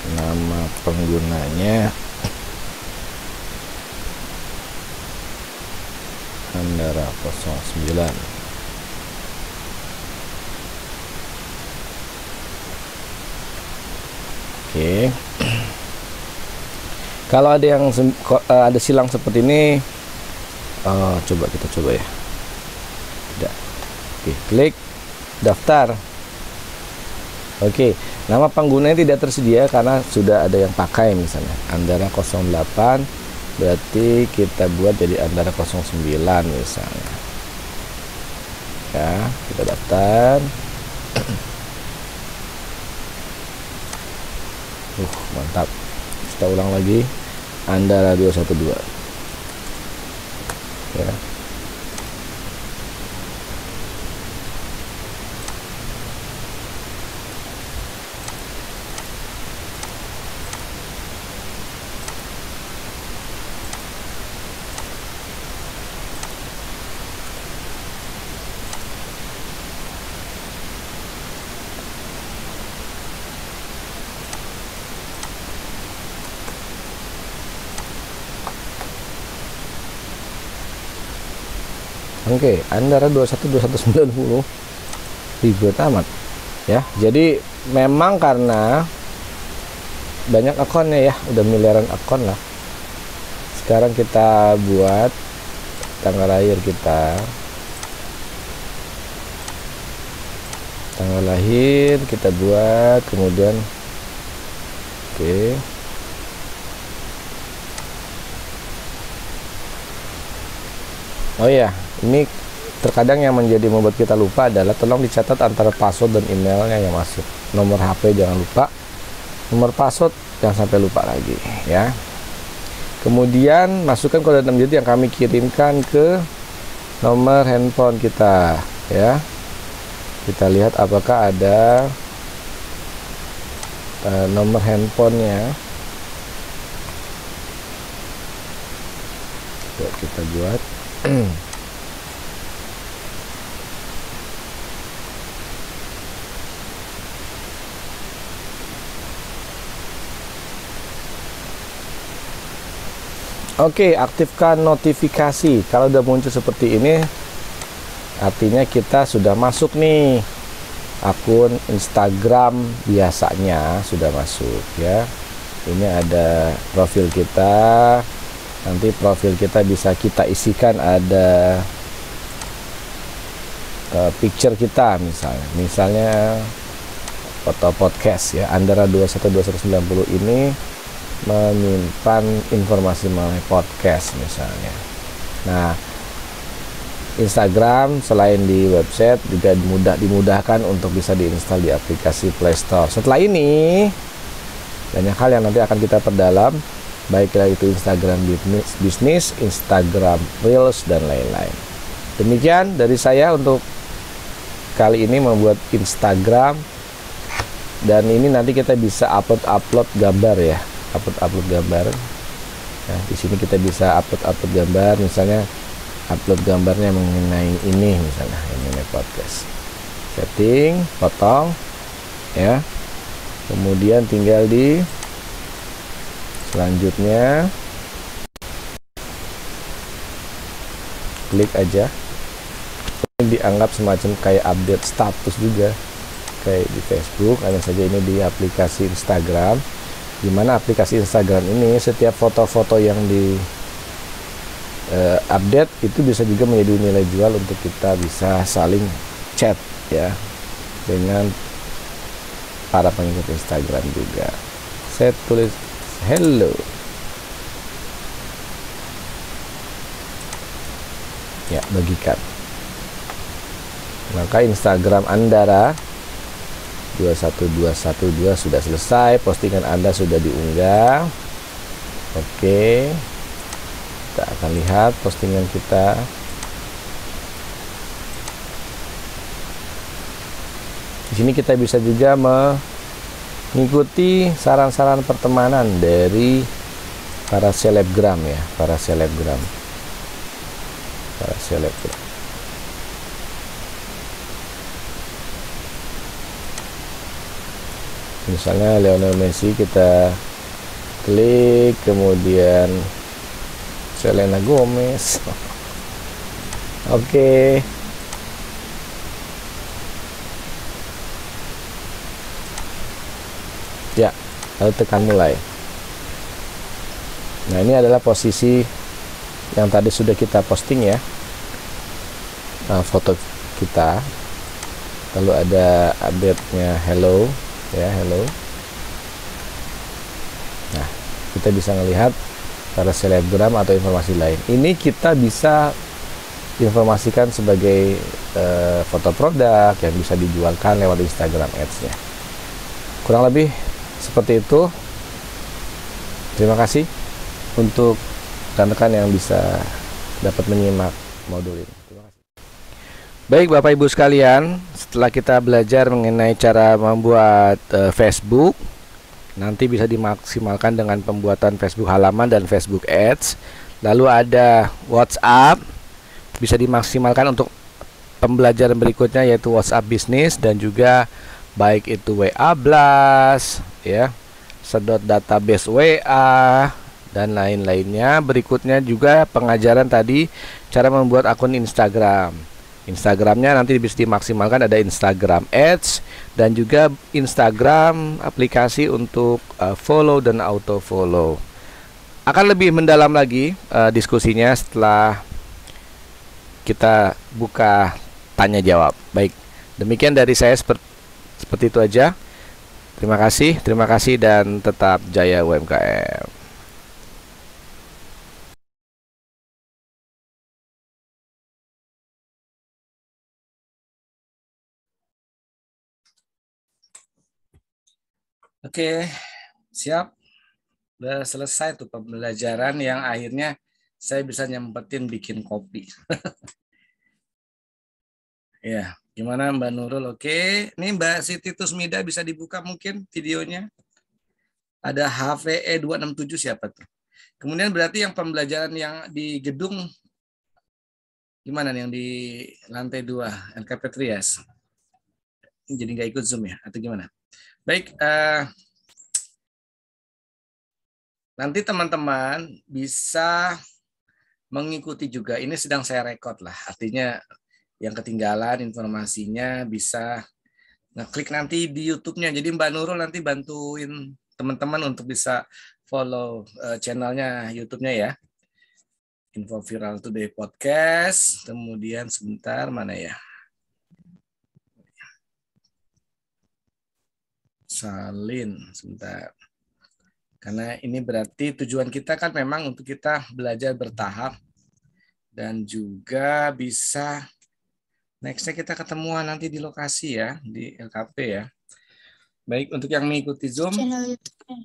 Nama penggunanya Andara 09. Oke. Kalau ada yang ada silang seperti ini, coba kita coba ya. Tidak. Oke, klik daftar. Oke, nama penggunanya tidak tersedia karena sudah ada yang pakai misalnya Andara 08, berarti kita buat jadi Andara 09 misalnya. Ya, kita daftar. Mantap. Kita ulang lagi. Andara 212. ya. Oke, Andara 212190 ribet amat ya. Jadi memang karena banyak akunnya ya, udah miliaran akun lah. Sekarang kita buat tanggal lahir kita. Tanggal lahir kita buat, kemudian oke. Oh iya, ini terkadang yang membuat kita lupa adalah tolong dicatat antara password dan emailnya yang masuk. Nomor HP jangan lupa, nomor password jangan sampai lupa lagi ya. Kemudian masukkan kode 6 digit yang kami kirimkan ke nomor handphone kita ya. Kita lihat apakah ada nomor handphonenya. Kita buat Oke, aktifkan notifikasi. Kalau udah muncul seperti ini, artinya kita sudah masuk nih. Akun Instagram biasanya sudah masuk ya. Ini ada profil kita. Nanti profil kita bisa kita isikan ada picture kita misalnya foto podcast ya. Andara 212190 ini menyimpan informasi mengenai podcast misalnya. Nah, Instagram selain di website juga dimudahkan untuk bisa diinstal di aplikasi Play Store. Setelah ini banyak hal yang nanti akan kita perdalam, baiklah itu Instagram bisnis, Instagram Reels, dan lain-lain. Demikian dari saya untuk kali ini membuat Instagram, dan ini nanti kita bisa upload gambar ya, upload gambar. Nah, di sini kita bisa upload gambar, misalnya upload gambarnya mengenai ini, misalnya mengenai podcast. Setting, potong ya. Kemudian tinggal di selanjutnya klik aja. Ini dianggap semacam kayak update status juga kayak di Facebook. Hanya saja ini di aplikasi Instagram, dimana aplikasi Instagram ini setiap foto-foto yang di update itu bisa juga menjadi nilai jual untuk kita bisa saling chat ya dengan para pengikut Instagram juga. Saya tulis hello. Ya, bagikan. Maka Instagram Andara 21212 sudah selesai, postingan Anda sudah diunggah. Oke. Kita akan lihat postingan kita. Di sini kita bisa juga mengikuti saran-saran pertemanan dari para selebgram ya, para selebgram. Misalnya Lionel Messi, kita klik, kemudian Selena Gomez. Oke. Ya, lalu tekan mulai. Nah, ini adalah posisi yang tadi sudah kita posting ya. Nah, foto kita. Lalu ada update-nya hello ya, hello. Nah, kita bisa melihat para selebgram atau informasi lain. Ini kita bisa informasikan sebagai foto produk yang bisa dijualkan lewat Instagram Ads-nya. Kurang lebih seperti itu. Terima kasih untuk rekan-rekan yang bisa dapat menyimak modul ini. Terima kasih. Baik Bapak Ibu sekalian, setelah kita belajar mengenai cara membuat Facebook, nanti bisa dimaksimalkan dengan pembuatan Facebook halaman dan Facebook Ads. Lalu ada WhatsApp, bisa dimaksimalkan untuk pembelajaran berikutnya yaitu WhatsApp Business, dan juga baik itu WA Blast, ya, sedot database WA dan lain-lainnya. Berikutnya juga pengajaran tadi cara membuat akun Instagram. Instagramnya nanti bisa dimaksimalkan, ada Instagram Ads dan juga Instagram aplikasi untuk follow dan auto follow. Akan lebih mendalam lagi diskusinya setelah kita buka tanya jawab. Baik, demikian dari saya, seperti itu aja. Terima kasih dan tetap jaya UMKM. Oke, siap. Udah selesai tuh pembelajaran yang akhirnya saya bisa nyempetin bikin kopi. Ya, gimana Mbak Nurul? Oke, ini Mbak Siti Tusmida bisa dibuka mungkin videonya. Ada HVE 267 siapa tuh? Kemudian berarti yang pembelajaran yang di gedung gimana nih, yang di lantai 2 LKP Trias? Jadi nggak ikut Zoom ya atau gimana? Baik, nanti teman-teman bisa mengikuti juga. Ini sedang saya rekod lah, artinya yang ketinggalan informasinya bisa ngeklik nanti di YouTube-nya. Jadi Mbak Nurul nanti bantuin teman-teman untuk bisa follow channelnya YouTube-nya ya. Info Viral Today Podcast. Kemudian sebentar, mana ya? Salin, sebentar. Karena ini berarti tujuan kita kan memang untuk kita belajar bertahap dan juga bisa nextnya kita ketemuan nanti di lokasi ya, di LKP ya. Baik, untuk yang mengikuti Zoom, Channel YouTube-nya.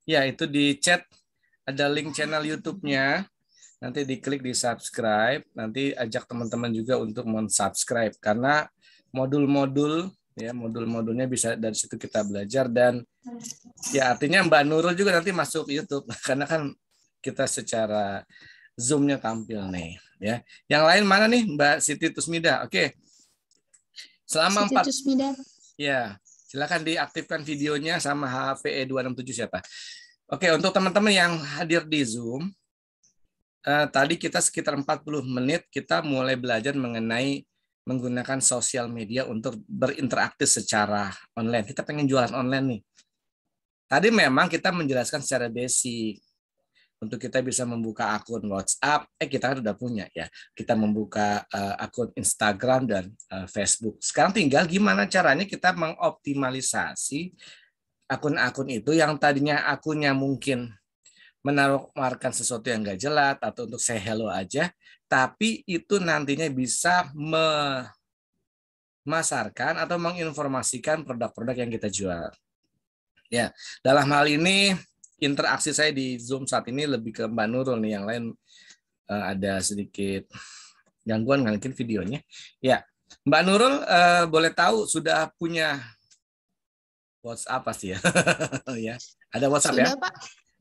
Ya, itu di chat ada link channel YouTube-nya. Nanti diklik di subscribe. Nanti ajak teman-teman juga untuk subscribe karena modul-modul ya, modul-modulnya bisa dari situ kita belajar. Dan ya artinya Mbak Nurul juga nanti masuk YouTube karena kan kita secara Zoom-nya tampil nih ya. Yang lain mana nih Mbak Siti Tusmida? Oke. Selama 4 ya, silakan diaktifkan videonya sama HVE 267 siapa? Oke, untuk teman-teman yang hadir di Zoom, tadi kita sekitar 40 menit kita mulai belajar mengenai menggunakan sosial media untuk berinteraksi secara online. Kita pengen jualan online nih. Tadi memang kita menjelaskan secara basic. Untuk kita bisa membuka akun WhatsApp, kita kan udah punya ya. Kita membuka akun Instagram dan Facebook. Sekarang tinggal gimana caranya kita mengoptimalisasi akun-akun itu yang tadinya akunnya mungkin menawarkan sesuatu yang nggak jelas atau untuk say hello aja, tapi itu nantinya bisa memasarkan atau menginformasikan produk-produk yang kita jual. Ya, dalam hal ini interaksi saya di Zoom saat ini lebih ke Mbak Nurul nih, yang lain ada sedikit gangguan ngalikin videonya. Ya, Mbak Nurul boleh tahu sudah punya WhatsApp pasti ya? Ya, ada WhatsApp Sudah, ya? Pak.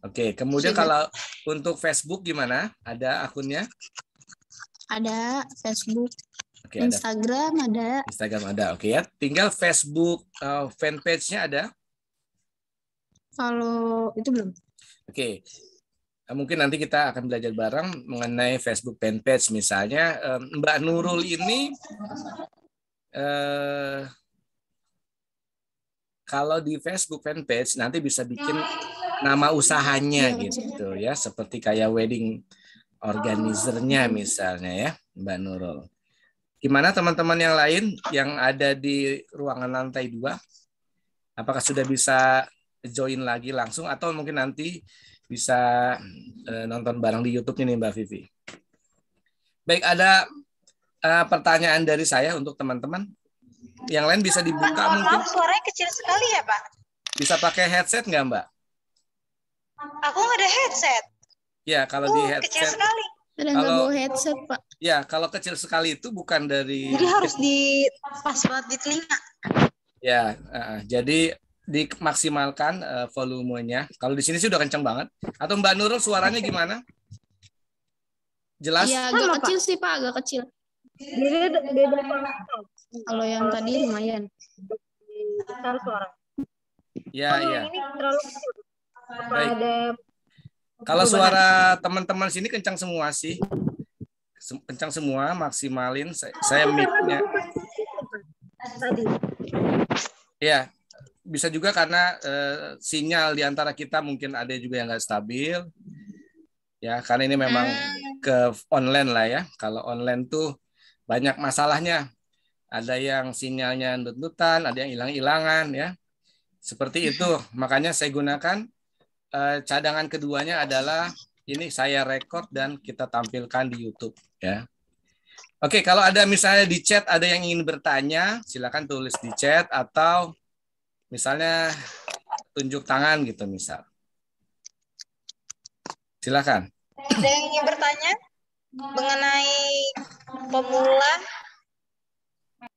Oke, kemudian Sudah. kalau untuk Facebook gimana? Ada akunnya? Ada Facebook, Oke, ada Instagram ada. Instagram ada. Oke ya, tinggal Facebook fanpage-nya ada? Kalau itu belum. Oke, mungkin nanti kita akan belajar bareng mengenai Facebook fanpage. Misalnya Mbak Nurul ini kalau di Facebook fanpage nanti bisa bikin nama usahanya gitu ya, seperti kayak wedding organizer-nya misalnya ya, Mbak Nurul. Gimana teman-teman yang lain yang ada di ruangan lantai 2? Apakah sudah bisa join lagi langsung atau mungkin nanti bisa nonton bareng di YouTube nih Mbak Vivi? Baik, ada pertanyaan dari saya untuk teman-teman. Yang lain bisa dibuka mungkin. Suaranya kecil sekali ya Pak. Bisa pakai headset nggak Mbak? Aku nggak ada headset. Ya, kalau di Kecil headset sekali. Ada nggak Kalau bawa headset, Pak? ya kalau kecil sekali itu bukan dari Jadi harus di pas banget di telinga. ya, jadi dimaksimalkan volumenya. Kalau di sini sih udah kencang banget. Atau Mbak Nurul suaranya gimana? Jelas? Iya, Sama, agak Pak. kecil sih, Pak, agak kecil. Beda suara. Kalau yang tadi lumayan. Besar suara. Ya, Yang ya. ini terlalu kecil. Apa Baik. ada Kalau perubahan? suara teman-teman sini kencang semua sih. Kencang semua, maksimalin. Saya mic-nya. Tadi. Ya, bisa juga karena sinyal di antara kita mungkin ada juga yang nggak stabil. Ya, karena ini memang ke online lah ya. Kalau online tuh banyak masalahnya. Ada yang sinyalnya nut-nutan, ada yang hilang-hilangan ya. Seperti itu. Makanya saya gunakan cadangan keduanya adalah ini saya record dan kita tampilkan di YouTube ya. Oke, kalau ada misalnya di chat ada yang ingin bertanya, silakan tulis di chat atau misalnya tunjuk tangan gitu misal. Silakan. Ada yang ingin bertanya mengenai pemula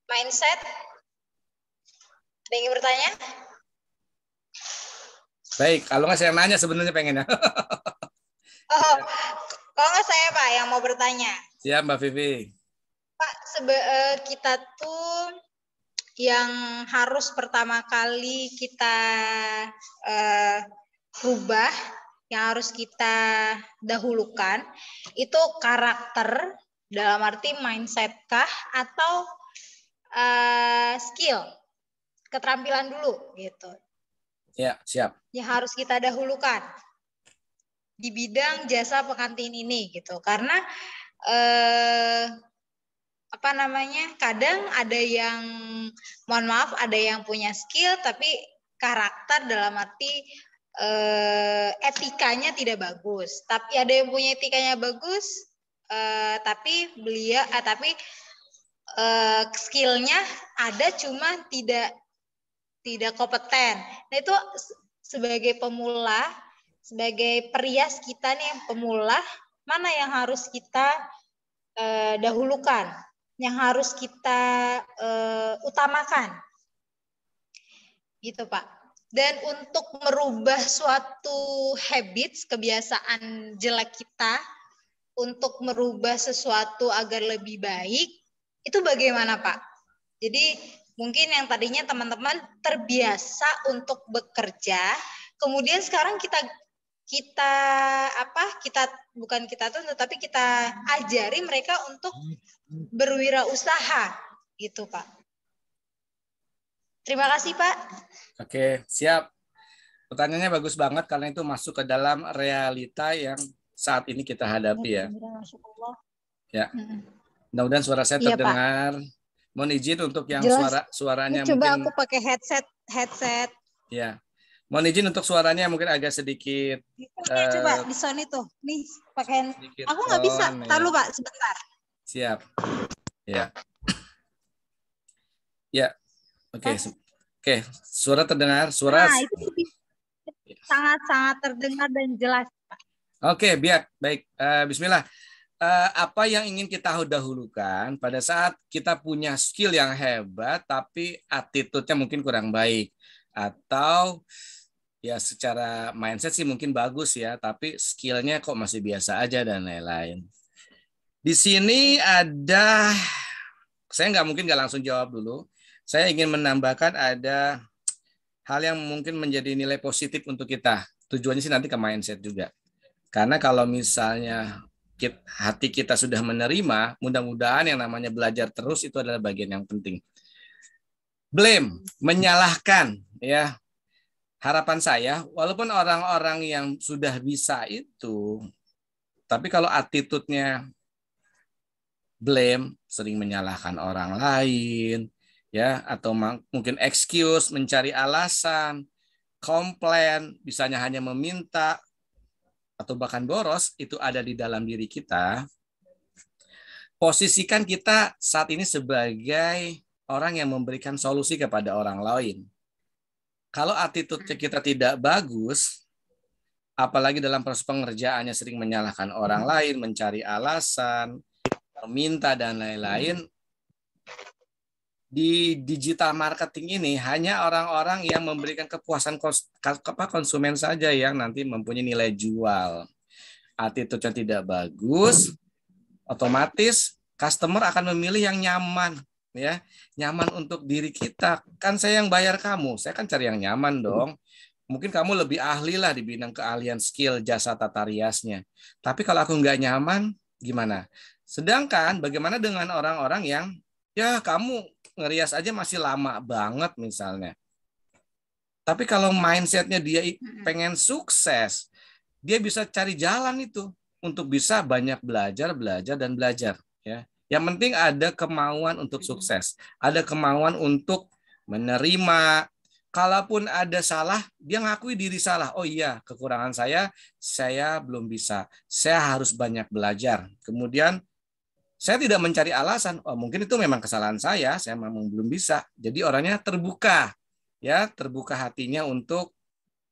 mindset? Ada yang ingin bertanya? Baik, kalau nggak saya nanya sebenarnya pengen ya. Oh, kalau nggak saya Pak yang mau bertanya. Siap Mbak Vivi. Pak, kita tuh yang harus pertama kali kita rubah, yang harus kita dahulukan, itu karakter dalam arti mindset kah atau skill, keterampilan dulu gitu. Ya, siap. Yang harus kita dahulukan di bidang jasa pengantin ini gitu. Karena kadang ada yang, mohon maaf, ada yang punya skill tapi karakter dalam arti etikanya tidak bagus. Tapi ada yang punya etikanya bagus, tapi skillnya ada cuma tidak kompeten. Nah itu sebagai pemula, sebagai perias kita nih yang pemula, mana yang harus kita dahulukan, yang harus kita utamakan, gitu Pak. Dan untuk merubah suatu habits, kebiasaan jelek kita, untuk merubah sesuatu agar lebih baik, itu bagaimana Pak? Jadi mungkin yang tadinya teman-teman terbiasa untuk bekerja, kemudian sekarang kita tapi kita ajari mereka untuk berwirausaha, gitu Pak. Terima kasih Pak. Oke, siap. Pertanyaannya bagus banget karena itu masuk ke dalam realita yang saat ini kita hadapi ya. Ya. Mudah-mudahan suara saya Iya, terdengar. Mohon izin untuk yang Jelas. suaranya Coba mungkin aku pakai headset. ya. Mohon izin untuk suaranya mungkin agak sedikit Coba di sound itu. Nih, pakai. sedikit Aku nggak bisa. pelan, Tar ya. lu Pak, sebentar. Siap. Ya. Ya. Oke. Oke, suara terdengar, suara. Nah, itu sangat-sangat terdengar dan jelas. Oke, baik. Bismillah. Apa yang ingin kita dahulukan pada saat kita punya skill yang hebat tapi attitude-nya mungkin kurang baik, atau ya secara mindset sih mungkin bagus ya tapi skillnya kok masih biasa aja dan lain-lain. Di sini ada, saya nggak langsung jawab dulu, saya ingin menambahkan ada hal yang mungkin menjadi nilai positif untuk kita. Tujuannya sih nanti ke mindset juga, karena kalau misalnya hati kita sudah menerima, mudah-mudahan yang namanya belajar terus itu adalah bagian yang penting. Blame, menyalahkan, ya. Harapan saya, walaupun orang-orang yang sudah bisa itu, tapi kalau attitude-nya blame, sering menyalahkan orang lain, ya, atau mungkin excuse, mencari alasan, komplain, misalnya hanya meminta, atau bahkan boros, itu ada di dalam diri kita, posisikan kita saat ini sebagai orang yang memberikan solusi kepada orang lain. Kalau attitude kita tidak bagus, apalagi dalam proses pengerjaannya sering menyalahkan orang lain, mencari alasan, meminta dan lain-lain. Di digital marketing ini hanya orang-orang yang memberikan kepuasan konsumen saja yang nanti mempunyai nilai jual. Attitude-nya tidak bagus, otomatis customer akan memilih yang nyaman, ya, nyaman untuk diri kita. Kan saya yang bayar kamu, saya kan cari yang nyaman dong. Mungkin kamu lebih ahli lah di bidang keahlian skill jasa tata riasnya. Tapi kalau aku nggak nyaman, gimana? Sedangkan bagaimana dengan orang-orang yang ya kamu ngerias aja masih lama banget misalnya. Tapi kalau mindsetnya dia pengen sukses, dia bisa cari jalan itu untuk bisa banyak belajar ya. Yang penting ada kemauan untuk sukses, ada kemauan untuk menerima. Kalaupun ada salah, dia ngakui diri salah. Oh iya, kekurangan saya belum bisa. Saya harus banyak belajar. Kemudian saya tidak mencari alasan, oh mungkin itu memang kesalahan saya memang belum bisa. Jadi orangnya terbuka, ya terbuka hatinya untuk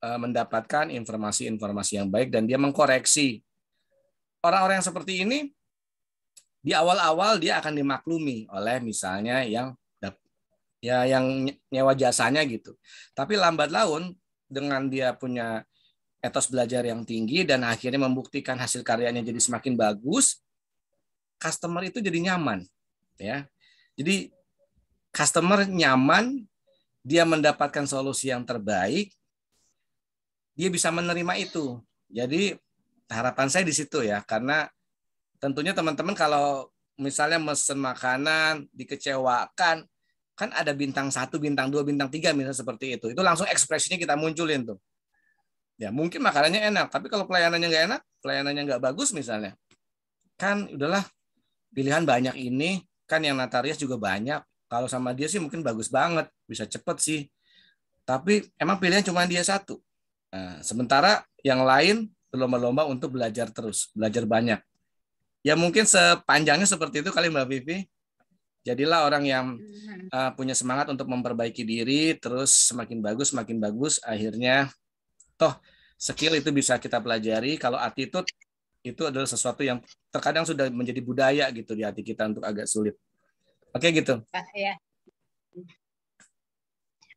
mendapatkan informasi-informasi yang baik dan dia mengkoreksi. Orang-orang yang seperti ini di awal-awal dia akan dimaklumi oleh misalnya yang nyewa jasanya gitu. Tapi lambat laun dengan dia punya etos belajar yang tinggi dan akhirnya membuktikan hasil karyanya jadi semakin bagus, customer itu jadi nyaman, ya. Jadi customer nyaman, dia mendapatkan solusi yang terbaik, dia bisa menerima itu. Jadi harapan saya di situ ya, karena tentunya teman-teman kalau misalnya mesen makanan dikecewakan, kan ada bintang 1, bintang 2, bintang 3 misalnya seperti itu langsung ekspresinya kita munculin tuh. Ya mungkin makanannya enak, tapi kalau pelayanannya nggak enak, pelayanannya nggak bagus misalnya, kan udahlah. Pilihan banyak ini, kan yang notarias juga banyak. Kalau sama dia sih mungkin bagus banget, bisa cepet sih. Tapi emang pilihan cuma dia satu. Nah, sementara yang lain berlomba-lomba untuk belajar terus, belajar banyak. Ya mungkin sepanjangnya seperti itu kali Mbak Vivi. Jadilah orang yang punya semangat untuk memperbaiki diri, terus semakin bagus, akhirnya toh skill itu bisa kita pelajari. Kalau attitude itu adalah sesuatu yang terkadang sudah menjadi budaya gitu di hati kita untuk agak sulit. Oke gitu. Ya.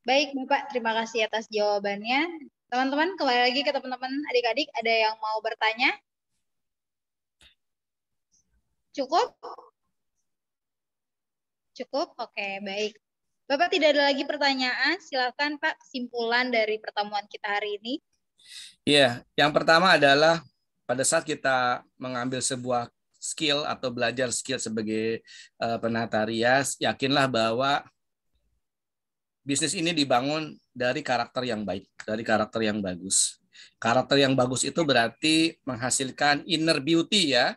Baik Bapak, terima kasih atas jawabannya. Teman-teman, kembali lagi ke teman-teman adik-adik, ada yang mau bertanya? Cukup? Cukup? Oke, baik. Bapak tidak ada lagi pertanyaan, silakan Pak kesimpulan dari pertemuan kita hari ini. Iya, yang pertama adalah pada saat kita mengambil sebuah skill atau belajar skill sebagai penata rias, yakinlah bahwa bisnis ini dibangun dari karakter yang baik, dari karakter yang bagus. Karakter yang bagus itu berarti menghasilkan inner beauty ya.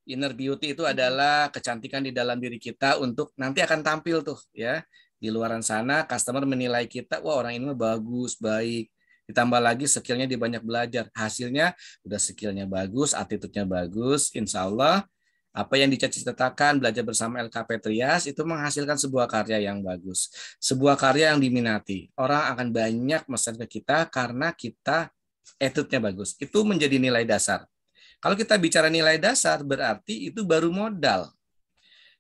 Inner beauty itu adalah kecantikan di dalam diri kita untuk nanti akan tampil tuh ya. Di luaran sana customer menilai kita, wah orang ini bagus, baik. Ditambah lagi skillnya dia banyak belajar. Hasilnya udah skillnya bagus, attitude-nya bagus. Insya Allah apa yang dicita-citakan belajar bersama LKP Trias itu menghasilkan sebuah karya yang bagus. Sebuah karya yang diminati. Orang akan banyak pesan ke kita karena kita attitude-nya bagus. Itu menjadi nilai dasar. Kalau kita bicara nilai dasar berarti itu baru modal.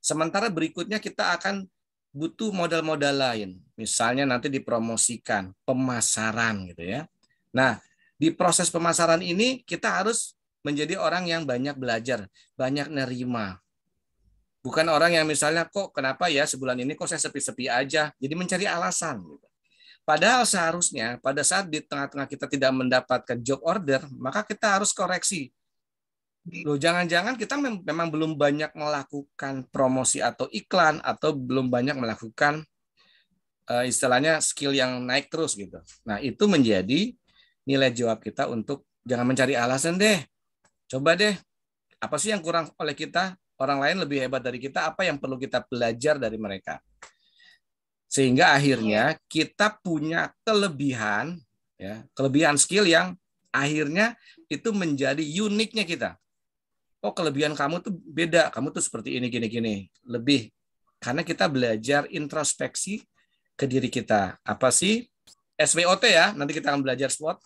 Sementara berikutnya kita akan butuh modal-modal lain. Misalnya nanti dipromosikan, pemasaran gitu ya. Nah, di proses pemasaran ini kita harus menjadi orang yang banyak belajar, banyak nerima. Bukan orang yang misalnya kok kenapa ya sebulan ini kok saya sepi-sepi aja, jadi mencari alasan. Padahal seharusnya pada saat di tengah-tengah kita tidak mendapatkan job order, maka kita harus koreksi. Loh, jangan-jangan kita memang belum banyak melakukan promosi atau iklan atau belum banyak melakukan istilahnya skill yang naik terus gitu. Nah, itu menjadi nilai jawab kita untuk jangan mencari alasan deh. Coba deh, apa sih yang kurang oleh kita? Orang lain lebih hebat dari kita, apa yang perlu kita belajar dari mereka? Sehingga akhirnya kita punya kelebihan ya, kelebihan skill yang akhirnya itu menjadi uniknya kita. Oh, kelebihan kamu tuh beda, kamu tuh seperti ini, gini-gini. Lebih, karena kita belajar introspeksi ke diri kita. Apa sih? SWOT ya, nanti kita akan belajar SWOT.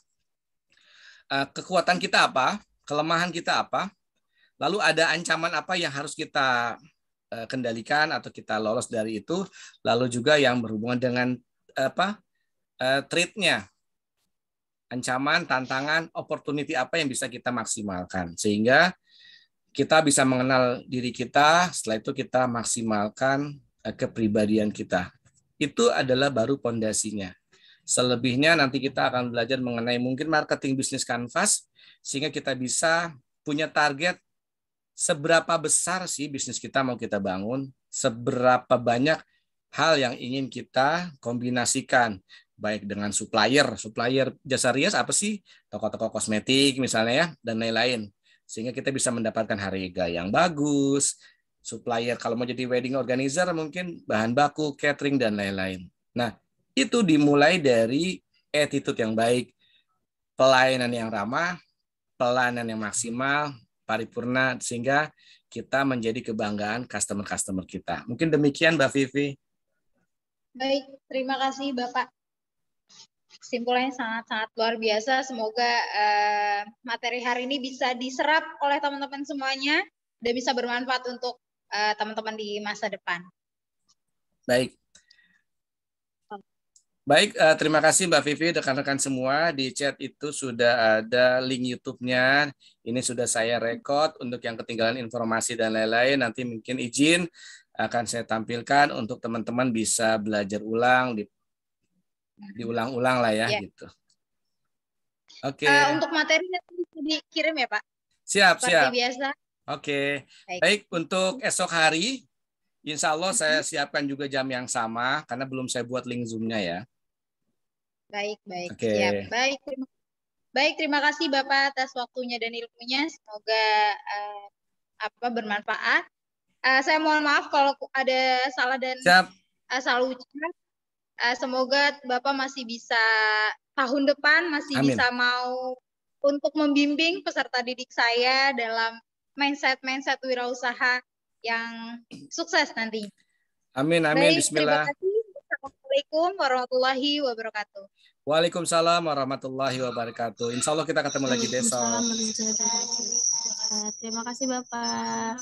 kekuatan kita apa, kelemahan kita apa, lalu ada ancaman apa yang harus kita kendalikan atau kita lolos dari itu, lalu juga yang berhubungan dengan threat-nya, ancaman, tantangan, opportunity apa yang bisa kita maksimalkan, sehingga kita bisa mengenal diri kita, setelah itu kita maksimalkan kepribadian kita. Itu adalah baru pondasinya. Selebihnya nanti kita akan belajar mengenai mungkin marketing bisnis kanvas, sehingga kita bisa punya target seberapa besar sih bisnis kita mau kita bangun, seberapa banyak hal yang ingin kita kombinasikan, baik dengan supplier jasa rias apa sih, toko-toko kosmetik misalnya ya, dan lain-lain. Sehingga kita bisa mendapatkan harga yang bagus, supplier kalau mau jadi wedding organizer mungkin bahan baku, catering, dan lain-lain. Nah, itu dimulai dari attitude yang baik, pelayanan yang ramah, pelayanan yang maksimal, paripurna, sehingga kita menjadi kebanggaan customer-customer kita. Mungkin demikian Mbak Vivi. Baik, terima kasih Bapak. Kesimpulannya sangat-sangat luar biasa. Semoga materi hari ini bisa diserap oleh teman-teman semuanya dan bisa bermanfaat untuk teman-teman di masa depan. Baik. Baik, terima kasih Mbak Vivi, rekan-rekan semua. Di chat itu sudah ada link YouTube-nya. Ini sudah saya record untuk yang ketinggalan informasi dan lain-lain. Nanti mungkin izin akan saya tampilkan untuk teman-teman bisa belajar ulang, diulang-ulang lah ya, gitu. Oke. Untuk materi nanti bisa dikirim ya Pak? Siap, seperti siap. biasa. Oke. Baik, untuk esok hari, insya Allah saya siapkan juga jam yang sama, karena belum saya buat link Zoom-nya ya. Baik, baik. Oke. Siap. Baik, terima kasih Bapak atas waktunya dan ilmunya. Semoga bermanfaat. Saya mohon maaf kalau ada salah dan salah ucap. Semoga Bapak masih bisa tahun depan masih Amin. bisa mau untuk membimbing peserta didik saya dalam mindset wirausaha yang sukses nanti. Amin, Baik, bismillah. terima kasih. Assalamualaikum warahmatullahi wabarakatuh. Waalaikumsalam warahmatullahi wabarakatuh. Insya Allah kita ketemu lagi besok. Terima kasih Bapak.